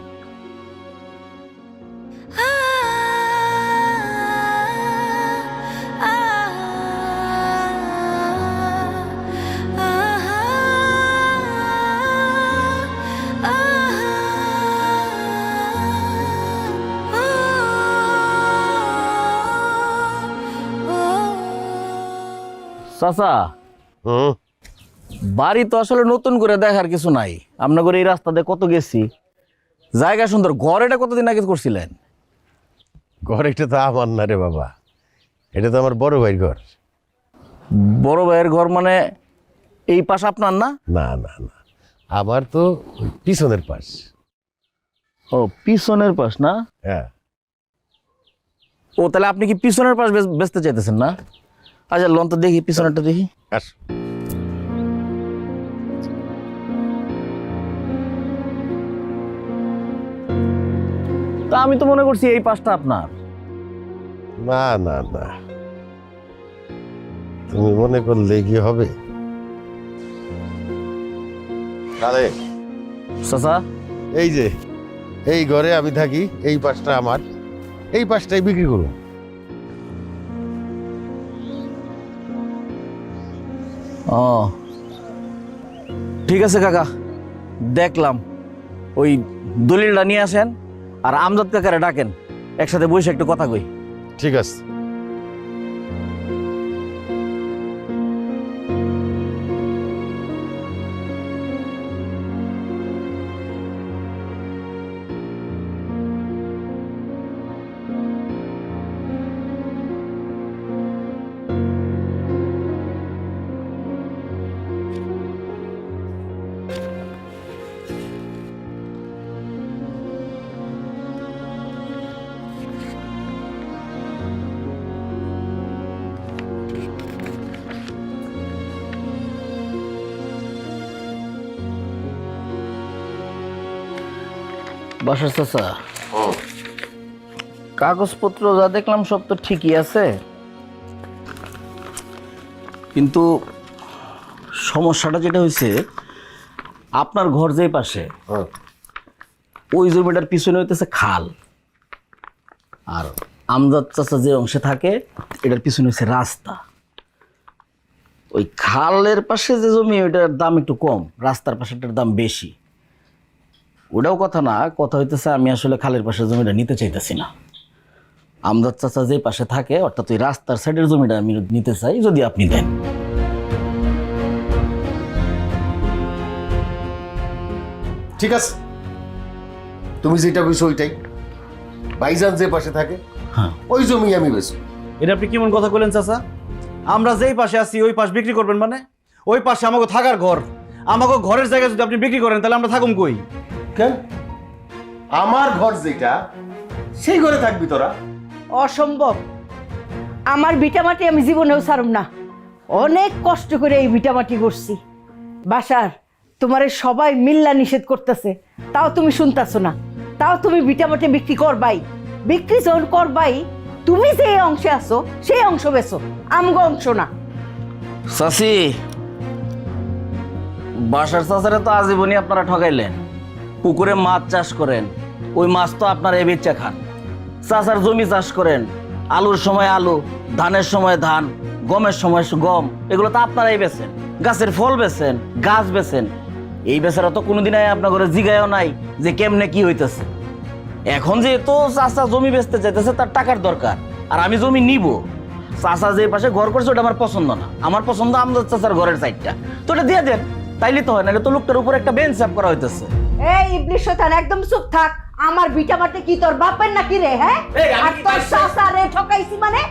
Speaker 3: চাচা,
Speaker 8: হুম,
Speaker 3: বাড়ি তো আসলে নতুন করে দেখার কিছু নাই। আপনাদের এই রাস্তা দিয়ে কত গেছি, জায়গা সুন্দর। ঘর এটা কতদিন আগে করছিলেন?
Speaker 8: ঘর এটা তো আমার না রে বাবা, এটা তো আমার বড় ভাইয়ের ঘর।
Speaker 3: বড় ভাইয়ের ঘর মানে এই পাশ আপনার না?
Speaker 8: না না না, আমার তো ওই পিছনের পাশ।
Speaker 3: ও, পিছনের পাশ না?
Speaker 8: হ্যাঁ।
Speaker 3: ও, তাহলে আপনি কি পিছনের পাশ বেচতে চাইতেছেন না? আচ্ছা, লন তো দেখি, পিছনেরটা দেখি।
Speaker 8: আস।
Speaker 3: তা আমি তো মনে করছি এই পাশটা আপনার।
Speaker 8: না না না, তুমি মনে করলে কি হবে? তাহলে
Speaker 3: চাচা,
Speaker 8: এই যে এই ঘরে আমি থাকি, এই পাশটা আমার, এই পাশটাই বিক্রি করুন।
Speaker 3: ও ঠিক আছে কাকা, দেখলাম। ওই দলিলটা নিয়ে আসেন আর আমজাদ কাকারে ডাকেন, একসাথে বসে একটু কথা কই।
Speaker 8: ঠিক আছে।
Speaker 3: বাসার চাচা, কাগজপত্র যা দেখলাম সব তো ঠিকই আছে, কিন্তু সমস্যাটা যেটা হয়েছে, আপনার ঘর যে পাশে, ওই জমিটার পিছনে হইতেছে খাল, আর আমজাদ চাচা যে অংশে থাকে এটার পিছনে হচ্ছে রাস্তা। ওই খালের পাশে যে জমি ওইটার দাম একটু কম, রাস্তার পাশেটার দাম বেশি। ওটাও কথা না, কথা হইতেছে আমি আসলে খালের পাশের জমিটা নিতে চাইতেছি না। আমজাদ চাচা যে পাশে থাকে, অর্থাৎ ওই রাস্তার সাইডের জমিটা আমি নিতে চাই, যদি আপনি দেন।
Speaker 8: ঠিক আছে, তুমি যেটা কইছো ওইটাই। ভাইজান যে পাশে থাকে
Speaker 3: হ্যাঁ
Speaker 8: ওই জমি আমি বেচব।
Speaker 3: এটা আপনি কেমন কথা বলেন চাচা? আমরা যেই পাশে আছি ওই পাশ বিক্রি করবেন মানে? ওই পাশে আমাকে থাকার ঘর, আমাকে ঘরের জায়গা যদি আপনি বিক্রি করেন তাহলে আমরা থাকুম কই?
Speaker 8: কেন? আমার ঘর যেটা সেই ঘরে থাকবি তোরা।
Speaker 6: অসম্ভব। আমার ভিটামাটি আমি জীবনেও ছাড়ব না। অনেক কষ্ট করে এই ভিটামাটি করছি। বাসার তোমারে সবাই মিল্লা নিষেধ করতেছে, তাও তুমি শুনতেছো না। তাও তুমি ভিটামাটি বিক্রি করবাই। বিক্রি যখন করবাই, তুমি যে অংশে আছো সেই অংশ বেছো, আমগো অংশ না।
Speaker 11: চাচি, বাসার চাচারে তো আজীবনই আপনারা ঠকাইলেন। পুকুরে মাছ চাষ করেন, ওই মাছ তো আপনারা এই বেচা খান। চাচার জমি চাষ করেন, আলুর সময় আলু, ধানের সময় ধান, গমের সময় গম, এগুলো তো আপনারাই বেচেন। গাছের ফল বেচেন, গাছ বেচেন। এই বেচারা তো কোনোদিন আপনার ঘরে জিগায়ও নাই যে কেমনে কি হইতেছে। এখন যেহেতু চাচা জমি বেচতে চাইতেছে, তার টাকার দরকার, আর আমি জমি নিব। চাচা যে পাশে ঘর করছে ওটা আমার পছন্দ না। আমার পছন্দ আমাদের চাচার ঘরের সাইডটা, তো ওটা দিয়ে দেন, তাইলে তো হয়। নাহলে তো লোকটার উপর একটা বেঞ্চ সাফ করা হইতেছে।
Speaker 6: এই ইবলিশ শয়তান, একদম চুপ থাক। আমার ভিটামাটি কি তোর বাপের নাকি রে? হ্যাঁ, আর তোর চাচারে ঠকাইছি মানে?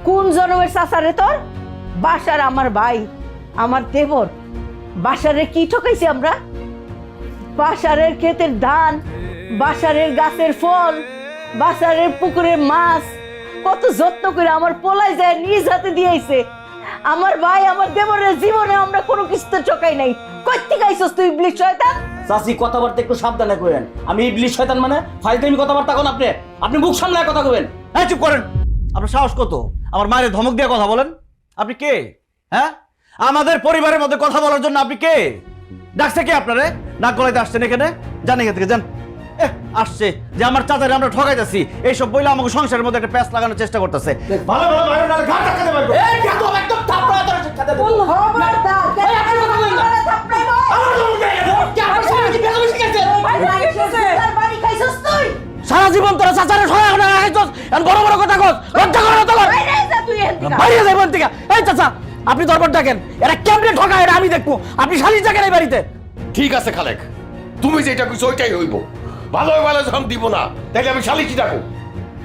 Speaker 6: কোন জন্মের চাচারে তোর? বাসার আমার ভাই, আমার দেবর। বাসারে কি ঠকাইছি আমরা? বাসারের ক্ষেতের ধান, বাসারের গাছের ফল, বাসারের পুকুরের মাছ কত যত্ন করে আমার পোলাই যায় নিজ হাতে দিয়েছে। আমার ভাই, আমার দেবরের জীবনে আমরা কোনো কিছুতে ঠকাই নাই। কই থেকে আইছস তুই ইবলিশ শয়তান?
Speaker 11: চাচি, কথাবার্তা একটু সাবধানে কইেন। আমি ইবলিশ শয়তান মানে ফাইলটাইমি কথাবার্তা কোন? আপনি মুখ সামলায় কথা কইবেন।
Speaker 3: হ্যাঁ চুপ করেন। আপনার সাহস কত আমার মায়ের ধমক দিয়ে কথা বলেন? আপনি কে? হ্যাঁ, আমাদের পরিবারের মধ্যে কথা বলার জন্য আপনি কে? ডাকছে কে আপনারে? নাক গলাইতে আসছেন এখানে? জান এখান থেকে যান। আসছে যে আমার চাচারে আমরা ঠকাইতেছি, এইসব বইলে আমাকে সংসারের মধ্যে একটা প্যাঁচ লাগানোর চেষ্টা করতেছে। ভালো ভালো ভালো নালে ঘাট ধাক্কা দেব। এই একদম একদম থাপড়া ধরে শিক্ষা দেব।
Speaker 6: খবরদার,
Speaker 3: এই আপনি কথা বলেন না। আমার তো মুখে গেছে। কি আপনার সামনে কি বেজে বেশি গেছে?
Speaker 6: বাড়ি খাইছস তুই?
Speaker 11: সারা জীবন তোরা চাচারে ঠকাই না রাখছস, এখন বড় বড় কথা কস। লজ্জা করে না তোর?
Speaker 6: বাইরে যা তুই এখান থেকে।
Speaker 11: বাইরে যাইবন থেকে। এই চাচা, আপনি দরবার ডাকেন। এরা কেমনে ঠকায় এটা আমি দেখবো। আপনি শালিশ ডাকেন এই বাড়িতে।
Speaker 8: ঠিক আছে খালেক, তুমি যেটা কইছো ওইটাই হইব। ভালো ভালো যখন দিব না তাইলে আমি শালিকি ডাকো।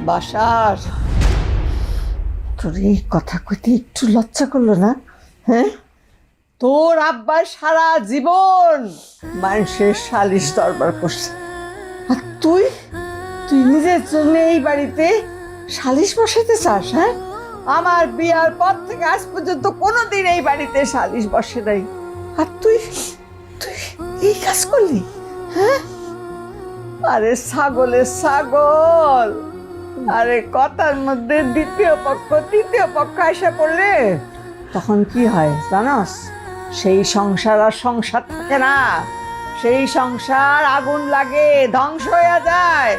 Speaker 6: বাসার তোর এই কথা কইতে একটু লজ্জা করলো না? হ্যাঁ, তোর আব্বা সারা জীবন মানুষের সালিশ দরবার করছে, আর তুই নিজের জন্য এই বাড়িতে সালিশ বসাতে চাস? হ্যাঁ, আমার বিয়ার পর থেকে আজ পর্যন্ত কোনোদিন এই বাড়িতে সালিশ বসে নাই, আর তুই এই কাজ করলি? হ্যাঁ, আরে ছাগলের ছাগল। আরে কথার মধ্যে দ্বিতীয় পক্ষ তৃতীয় পক্ষ এসে পড়লে তখন কি হয় জানাস? সেই সংসার আর সংসার থাকে না, সেই সংসার আগুন লাগে, ধ্বংস হয়ে যায়।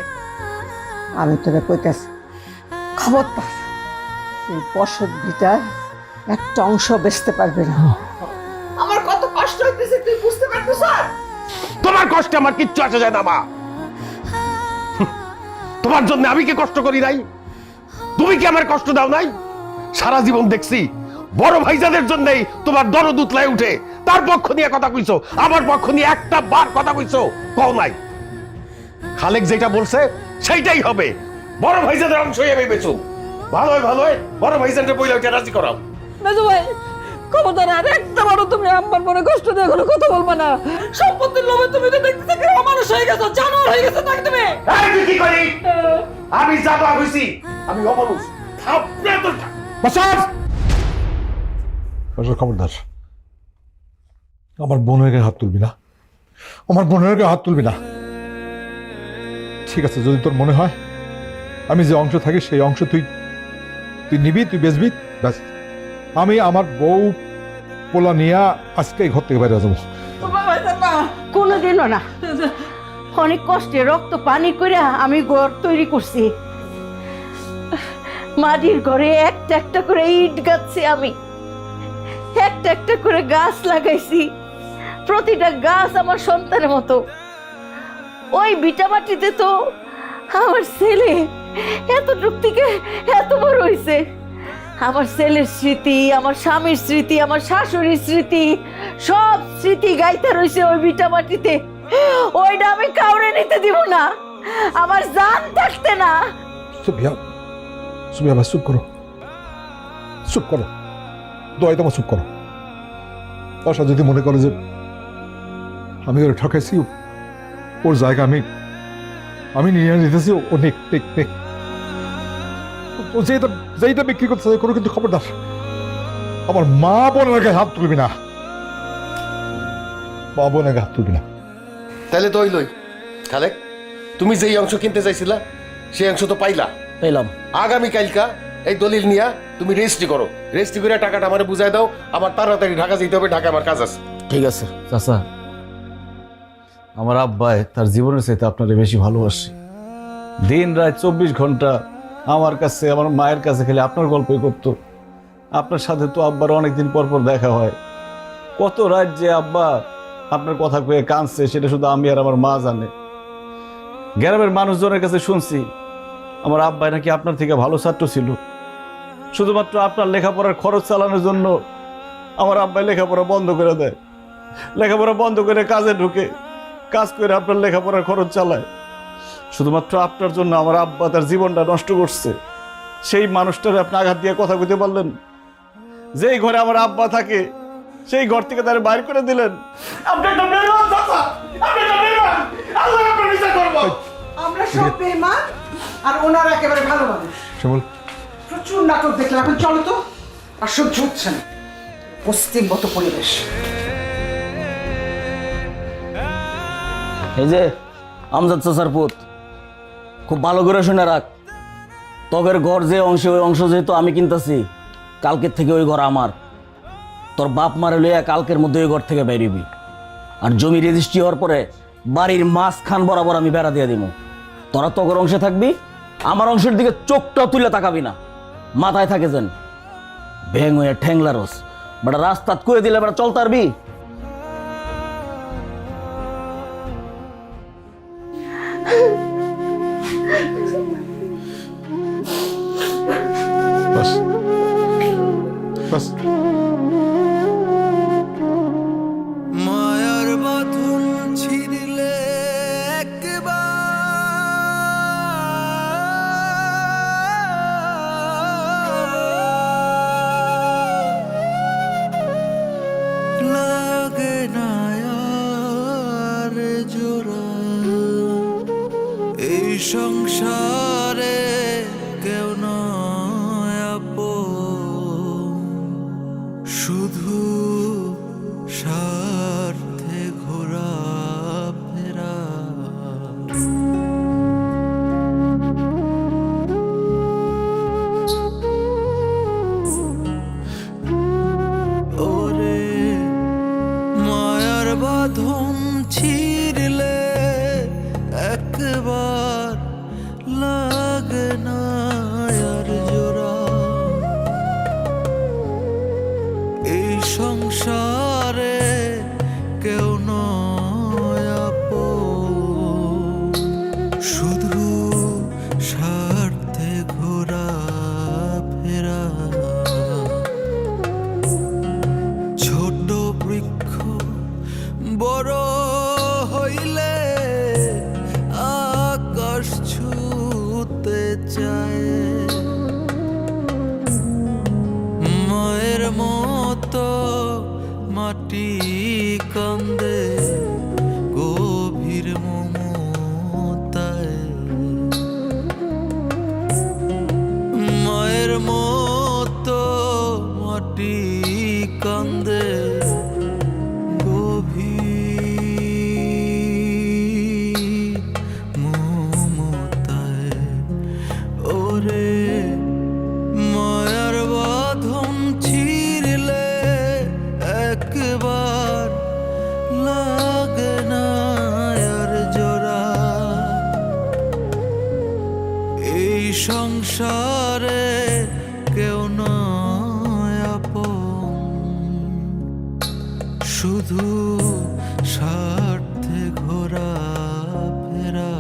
Speaker 6: আমি তোকে কইতেছি, খবরদার এই বসত ভিটার একটা অংশ বেচতে পারবে না। আমার কত কষ্ট হইতেছে তুই বুঝতে পারছিস?
Speaker 8: তোমার কষ্টে আমার কিচ্ছু আসে যায় না মা। তোমার জন্য আমি কি কষ্ট করি নাই? তুমি কি আমার কষ্ট দাও নাই? সারা জীবন দেখছি বড় ভাইজানের জন্যই তোমার দরদ উতলায় উঠে। তার পক্ষ নিয়ে কথা কইছো, আমার পক্ষ নিয়ে একটা বার কথা কইছো কও নাই। খালেক যেটা বলছে সেইটাই হবে। বড় ভাইজানের অংশই আমি বেচো। ভালোই বড় ভাইজানকে বইলে ওইটা রাজি করাও।
Speaker 10: মেজো ভাই, খবরদার আর একটা বারও তুমি আমার মনে কষ্ট দিয়ে কোনো কথা বলবা না। সম্পত্তির লোভে তুমি তো দেখতে দেখতে মানুষ হয়ে গেছো, জানোয়ার হয়ে গেছো নাকি তুমি?
Speaker 8: এই তুই কি করি? আমি জাবা হইছি, আমি অমানুষ। থাপড়ে তোর বসাস।
Speaker 7: খবরদার, আমার বোনের গায়ে হাত তুলবি না, আমার বোনের গায়ে হাত তুলবি না। ঠিক আছে, যদি তোর মনে হয় আমি যে অংশ থাকি সেই অংশ তুই নিবি, তুই বেচবি, ব্যাস। আমি আমার বউ পোলা নিয়ে আজকে ঘর থেকে বাইরে যাবো।
Speaker 6: কোনোদিনও না। অনেক কষ্টে রক্ত পানি করে আমি ঘর তৈরি করছি। মাটির ঘরে একটা একটা করে ইট গাচ্ছি, আমি একটা একটা করে গাছ লাগাইছি। প্রতিটা গাছ আমার সন্তানের মতো। ওই ভিটামাটিতে তো আমার ছেলে এতটুক থেকে এত বড় হয়েছে। আমার ছেলের স্মৃতি, আমার স্বামীর স্মৃতি, আমার শাশুড়ির স্মৃতি, সব স্মৃতি গাইতে রয়েছে ওই ভিটামাটিতে। ওইটা আমি কাউরে নিতে দিব না, আমার জান থাকতে না।
Speaker 7: সুবিয়া, সুবিয়া ভাই চুপ করো, চুপ করো, দোয়াই তোমার চুপ করো। আশা যদি মনে করে যে আমি ওর ঠকাইছি, ওর জায়গা আমি নিয়ে নিতেছি, ও নিক নিক নিক, ও যেইটা বিক্রি করতে চাই করো, কিন্তু খবরদার আমার মা বোনের গায়ে হাত তুলবি না, মা বোনের গায়ে হাত তুলবি না।
Speaker 8: তাহলে তো লই খালেক, তুমি যেই অংশ কিনতে চাইছিলা সেই অংশ তো পাইলা।
Speaker 11: পেলাম।
Speaker 8: আগামী কালকা এই দলিল নিয়া তুমি রেজিস্ট্রি করো, রেজিস্ট্রি করে টাকাটা আমারে বুঝাই দাও, আমার তাড়াতাড়ি ঢাকা যেতে হবে, ঢাকা আমার কাজ আছে।
Speaker 11: ঠিক আছে।
Speaker 3: চাচা, আমার আব্বাই তার জীবনের চাইতে আপনারে বেশি ভালোবাসে। দিন রাত 24 ঘন্টা আমার কাছে, আমার মায়ের কাছে খেলে আপনার গল্পই করতো। আপনার সাথে তো আব্বার অনেকদিন পর পর দেখা হয়। কত রাত যে আব্বা আপনার কথা কয়ে কাঁদছে সেটা শুধু আমি আর আমার মা জানে। গ্রামের মানুষজনের কাছে শুনছি আমার আব্বাই নাকি আপনার থেকে ভালো ছাত্র ছিল। শুধুমাত্র আপনার লেখাপড়ার খরচ চালানোর জন্য আমার আব্বাই লেখাপড়া বন্ধ করে দেয়, লেখাপড়া বন্ধ করে কাজে ঢুকে, কাজ করে আপনার লেখাপড়ার খরচ চালায়। শুধুমাত্র আপনার জন্য আমার আব্বা তার জীবনটা নষ্ট করছে। সেই মানুষটারে আপনি আঘাত দিয়ে কথা কইতে পারলেন? যেই ঘরে আমার আব্বা থাকে সেই ঘর থেকে তার বাইর করে দিলেন।
Speaker 9: আমরা সব বেঈমান আর ওনারা একেবারে ভালো মানুষ।
Speaker 7: শ্যামল,
Speaker 9: প্রচুর নাটক দেখলাম, এখন চলো তো, আর সহ্য হচ্ছে না পশ্চিমগত পরিবেশ।
Speaker 11: এই যে আমজাদ চাচার পুত, খুব ভালো করে শুনে রাখ, তগের ঘর যে অংশে, ওই অংশ যেহেতু আমি কিনতেছি, কালকের থেকে ওই ঘর আমার। তোর বাপ মারে লইয়া কালকের মধ্যে ওই ঘর থেকে বেরিবি। আর জমি রেজিস্ট্রি হওয়ার পরে বাড়ির মাঝখান বরাবর আমি বেড়া দিয়ে দিব। তোরা তগর অংশে থাকবি, আমার অংশের দিকে চোখটা তুলে তাকাবি না। মাথায় থাকে যেন ভেং হয়ে ঠ্যাংলারস বেটা, রাস্তাত করে দিলে বেটা চলতে পারবি?
Speaker 7: বাস বাস।
Speaker 12: মায়ার বাঁধন ছিঁড়লে লাগে না আর জোড়া, এই সংসারে কেউ নয় আপন, শুধু স্বার্থে ঘোরা ফেরা। ওরে মায়ার বাঁধন ছিঁড়লে একবার লাগে না আর জোড়া, এই সংসারে কেউ নয় আপন, শুধু স্বার্থে ঘোরা ফেরা। ছোট বৃক্ষ বড় হইলে আকাশ ছুতে চায়, মায়ের মতো মাটি কান্দে গভীর মমতায়, মায়ের মতো মাটি কান্দে গভীর মমতায়। ওরে মায়ার বাঁধন ছিঁড়লে একবার লাগে না আর জোড়া, এই সংসারে কেউ নয় আপন, শুধু স্বার্থে ঘোরা ফেরা।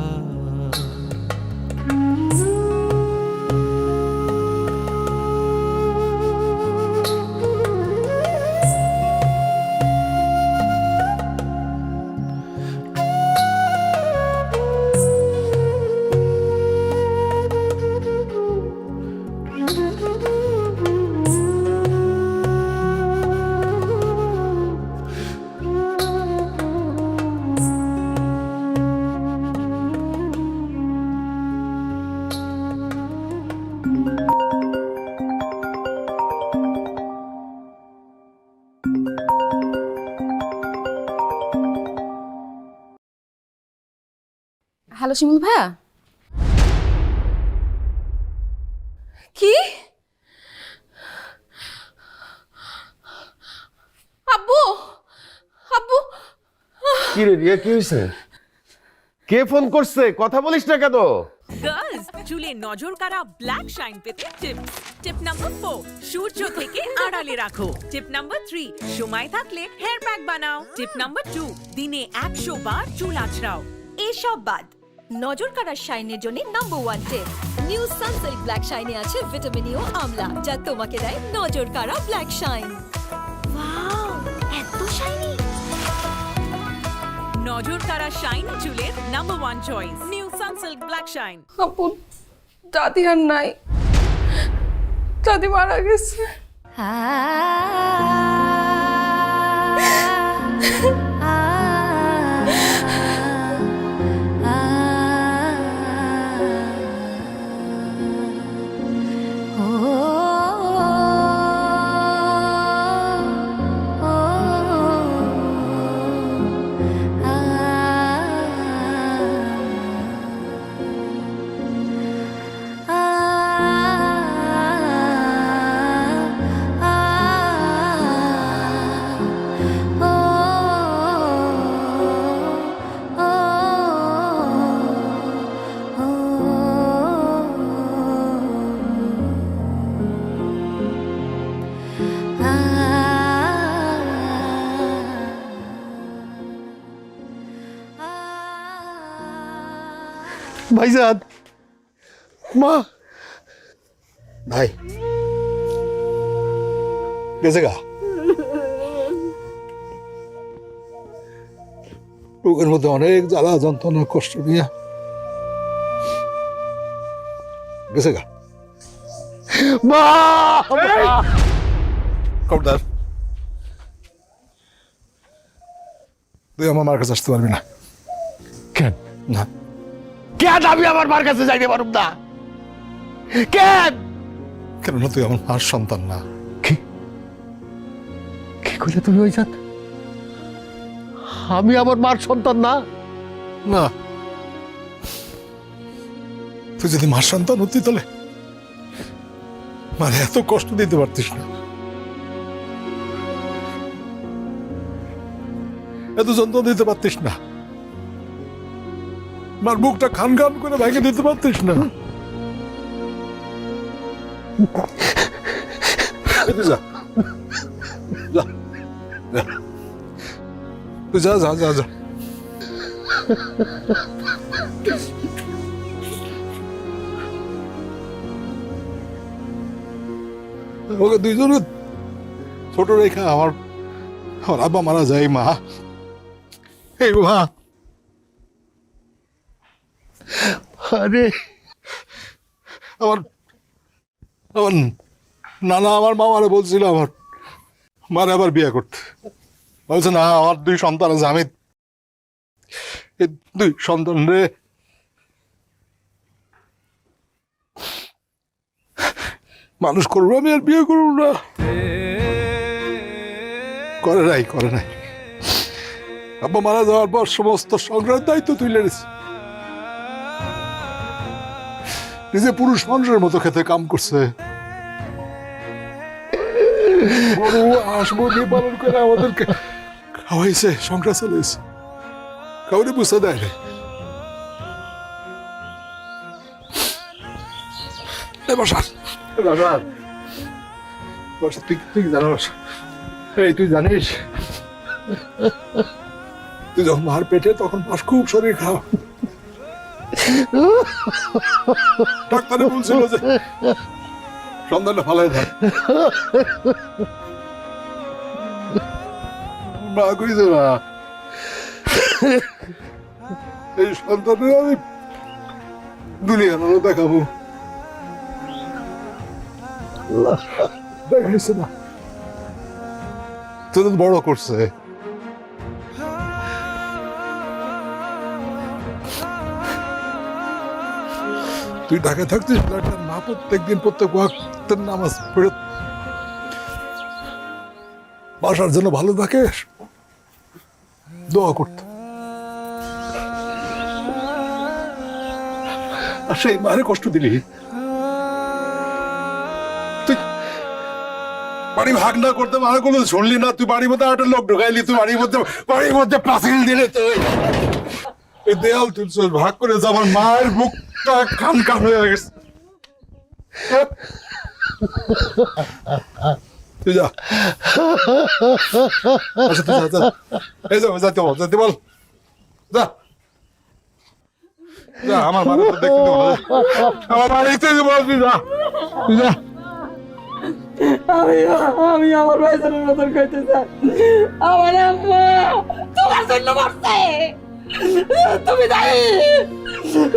Speaker 5: হ্যালো শিমুল ভাইয়া, কি আব্বু আব্বু
Speaker 8: কি রে রিয়া, কি হয়েছে? কে ফোন করছে? কথা বলিস না কেন?
Speaker 1: গার্লস, চুলে নজর কাড়া ব্ল্যাক শাইন পেতে টিপস। টিপ নাম্বার 4, সূর্য থেকে আড়ালে রাখো। টিপ নাম্বার 3, সময় থাকলে হেয়ার প্যাক বানাও। টিপ নাম্বার 2, দিনে 100 বার চুল আঁচড়াও।
Speaker 2: এসব বাদ নজর কাড়ার শাইনের জন্য নাম্বার 1 টিপ নিউ সানসিল্ক ব্ল্যাক শাইনে আছে ভিটামিন ই ও আমলা, যা তোমাকে দেয় নজর কাড়া ব্ল্যাক শাইন। ওয়াও, এত শাইনি!
Speaker 1: নজর কাড়া শাইন চুলের number 1 choice, new Sunsilk black shine.
Speaker 5: আপু দাদি আর নাই, দাদি মারা গেছে।
Speaker 8: ভাইজান, মা,
Speaker 7: ভাই গেছে গা, বুকের মধ্যে অনেক জ্বালা যন্ত্রণা কষ্ট নিয়ে গেছে গা।
Speaker 8: মা,
Speaker 7: খবরদার, তুই আমার মার কাছে আসতে পারবি না।
Speaker 8: কেন?
Speaker 7: না,
Speaker 8: কেন আমি আমার মার কাছে যাইতে পারব না? কেন?
Speaker 7: কেননা তুই আমার মার সন্তান না।
Speaker 8: কি কইলে তুমি ওই জাত? আমি আমার মার সন্তান না?
Speaker 7: না, তুই যদি মার সন্তান হতি তাহলে মানে এত কষ্ট দিতে পারতিস না, এত যন্ত্রণা দিতে পারতিস না, মার বুকটা খান খান করে ভেঙে দিতে পারতিস না। তুই যা, যা, যা। তুই যা যা যা যা। ওকে দুইজনে ছোট রেখা আমার আব্বা মারা যায়। মা, এই মা,
Speaker 8: আরে
Speaker 7: আমার আমার নানা আমার মামারে বলছিল আমার মারে আবার বিয়ে করতে, বলছে না আমার 2 সন্তান আছে, আমি এই 2 সন্তান রে মানুষ করবো, আমি আর বিয়ে করবো না। করে নাই আব্বা মারা যাওয়ার পর সমস্ত সংগ্রামের দায়িত্ব তুলে নিয়েছে, নিজে পুরুষ মানুষের মতো খেতে কাম করছে, গরু হাঁস মুরগি পালন করে আমাদেরকে খাওয়াইছে, সংসার চালাইছে, কাউরে বুঝতে দেয় না। তুই জানিস, এই তুই জানিস তুই যখন মার পেটে তখন মাস খুব শরীর খারাপ, ডাক্তারে বলছিল যে সন্তানটা ফালাই দেয়, মা কইছে না এই সন্তানের আমি দুনিয়ার আলো দেখাবো, দেখাইছে না, তো বড় করছে। তুই ঢাকায় থাকতিস, মা প্রত্যেকদিন প্রত্যেক ওয়াক্তের নামাজ পড়ে বাসার জন্য ভালো থাকে দোয়া করত। আর সেই মারে কষ্ট দিলি। তুই বাড়ি ভাগ না করতে মানা করলো, শুনলি না? তুই বাড়ির মধ্যে একটা লোক ঢুকাইলি, তুই বাড়ির মধ্যে পাঁচিল দিলে, তুই এই দেয়াল তুই ভাগ করে যা। আমার মায়ের মুখটা কান কান হয়ে গেছে। তুই যা, আচ্ছা তুই যা, এই যাতে বল, যাতে বল, যা যা। আমার বাড়ি দেখতে দেবো, আমার বাড়িতে বলবি, যা তুই যা।
Speaker 10: আমি আমার ভাইজানের মতন কইতে চাই। আমার আম্মা তোমার জন্য মরছে। তুমি দায়ী।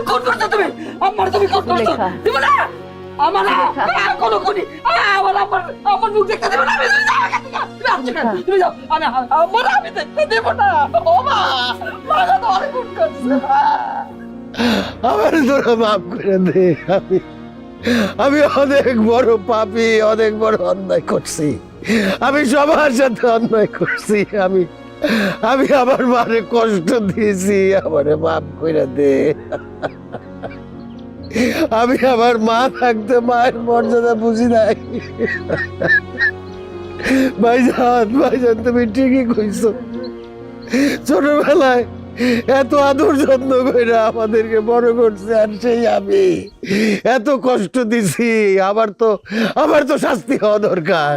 Speaker 10: কোন করছো তুমি? আমার তুমি কোন করছো? তুমি না আমার কোন কোনি আমার মুখ দেখতে দেব না। তুমি যাও। আমি দেখতে দেব না। ও মা মারা তো অনেক কোন করছে।
Speaker 8: আমার তোরা মাফ করে দে। আমি অনেক বড় পাপী, অনেক বড় অন্যায় করছি। আমি সবার সাথে অন্যায় করছি। আমি আমার মারে কষ্ট দিয়েছি, আমারে মাফ করে দে। আমি আমার মা থাকতে মায়ের মর্যাদা বুঝি নাই। ভাইজান তুমি ঠিকই কইছো। ছোটবেলায় এত আদর যত্ন করে আমাদেরকে বড় করছে, আর সেই আমি এত কষ্ট দিছি। আমার তো শাস্তি হওয়া দরকার।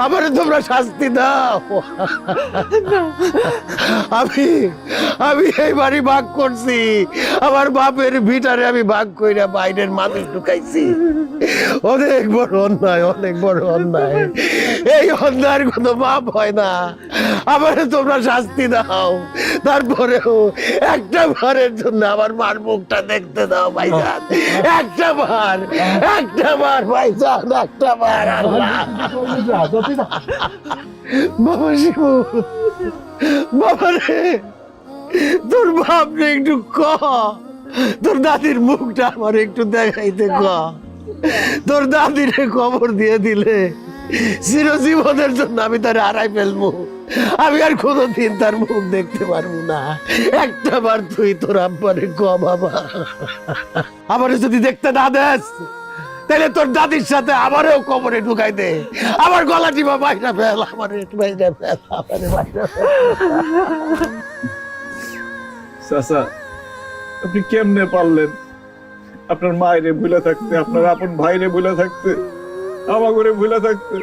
Speaker 8: আমারে তোমরা শাস্তি দাও। আমি এই বাড়ি ভাগ করছি, আমার বাপের ভিটারে আমি ভাগ কইরা বাইরের মানুষ ঢুকাইছি। অনেক বড় অন্যায়, অনেক বড় অন্যায়। এই অন্যায়ের কোনো মাপ হয় না। আমারে তোমরা শাস্তি দাও, তারপরেও একটা বারের জন্য আমার মার মুখটা দেখতে দাও ভাইজান। একটা বার ভাইজান, একটা বার। বাবা শিবু, বাবা রে, তোর বাপরে একটু তোর দাদির মুখটা আমার একটু দেখাইতে তোর দাদিরে খবর দিয়ে দিলে চিরজীবনের জন্য আমি তার হারাই ফেলবো। আমি আর কোনোদিন তার মুখ দেখতে পারবো না। একটা বার তুই তোর আব্বারে বাবা, আমারে যদি দেখতে না দেস তাহলে তোর দাদির সাথে আমারও কবরে ঢুকাই দে। আমার গলা টিপা বাইরা ফেল, আমার বাইরা ফেল, আমার বাইরা ফেল।
Speaker 3: চাচা, আপনি কেমনে পারলেন আপনার মায়েরে ভুলে থাকতে, আপনার আপন ভাইরে ভুলে থাকতে, আমার করে ভুলে থাকতে?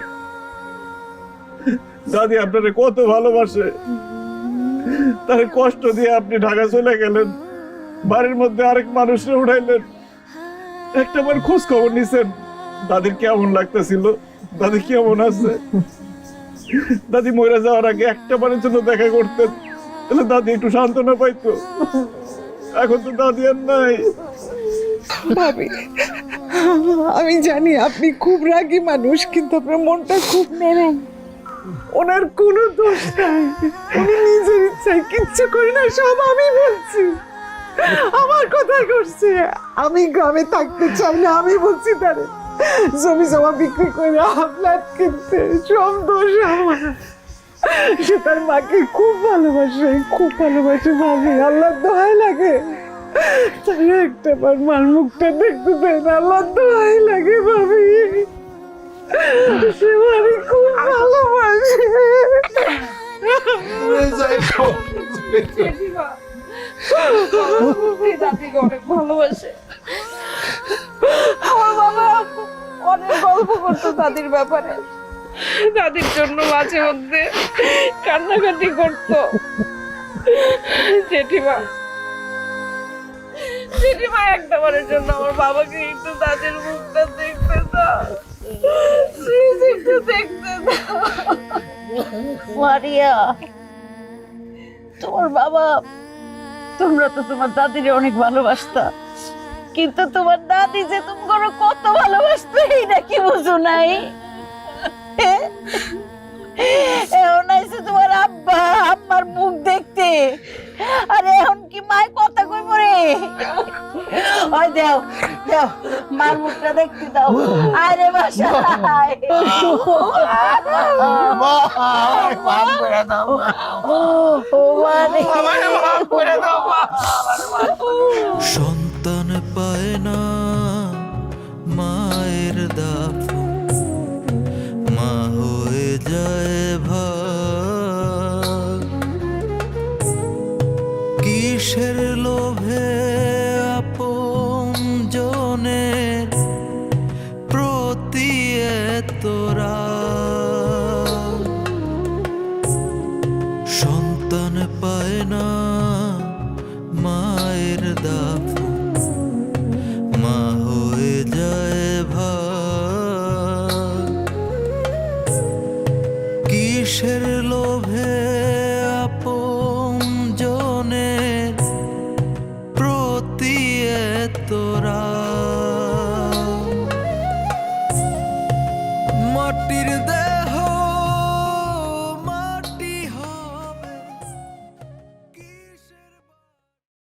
Speaker 3: দাদি আপনারে কত ভালোবাসে, তার কষ্ট দিয়ে আপনি ঢাকা চলে গেলেন, বাড়ির মধ্যে আরেক মানুষরে উঠাইলেন। একটা বার খোঁজ খবর নিছেন দাদির কেমন লাগতেছিল, দাদি কেমন আছে? দাদি মরে যাওয়ার আগে একটা বারের জন্য দেখা করতেন, তাহলে দাদি একটু সান্ত্বনা পাইতো। এখন তো দাদি আর নাই।
Speaker 9: ভাবি, আমি জানি আপনি খুব রাগী মানুষ, কিন্তু আপনার মনটা খুব নরম। ওনার কোনো দোষ নাই, উনি নিজের ইচ্ছায় কিচ্ছু করি না, সব আমি বলছি। আমার কথা করছে, আমি গ্রামে থাকতে চাই না, আমি বলছি তারে জমি জমা বিক্রি করে ফ্ল্যাট কিনতে, সব দোষ আমার। সে তার মাকে খুব ভালোবাসে, খুব ভালোবাসে। ভাবি, আল্লাহ দোহাই লাগে তাহলে একটা বার মার মুখটা দেখতে দেয় না, আল্লাহ দোহাই লাগে। ভাবি, সে মারে খুব ভালোবাসে।
Speaker 5: অনেক ভালোবাসে। আমার বাবা অনেক গল্প করতো দাদির ব্যাপারে। দাদির জন্য মাঝে মধ্যে কান্নাকাটি করতো। জেঠিমা একটা বারের জন্য আমার বাবাকে একটু দাদির মুখটা দেখতে দাও, একটু দেখতে দাও।
Speaker 6: মারিয়া, তোমার বাবা, তোমরা তো তোমার দাদিরে অনেক ভালোবাসতা, কিন্তু তোমার দাদি যে তোমার কত ভালোবাসতো এইটা কি বুঝো নাই? এখন আইছে তোমার আব্বা আম্মার মুখ দেখতে, আরে এখন কি মায় কথা কই পরে? ওই দাও দাও, মার মুখটা দেখতে দাও। আরে বাসা
Speaker 12: সন্তান পায় সন্তান পায় না মায়ের দাফন, মা হয়ে যায় ভার। কিসের লোভে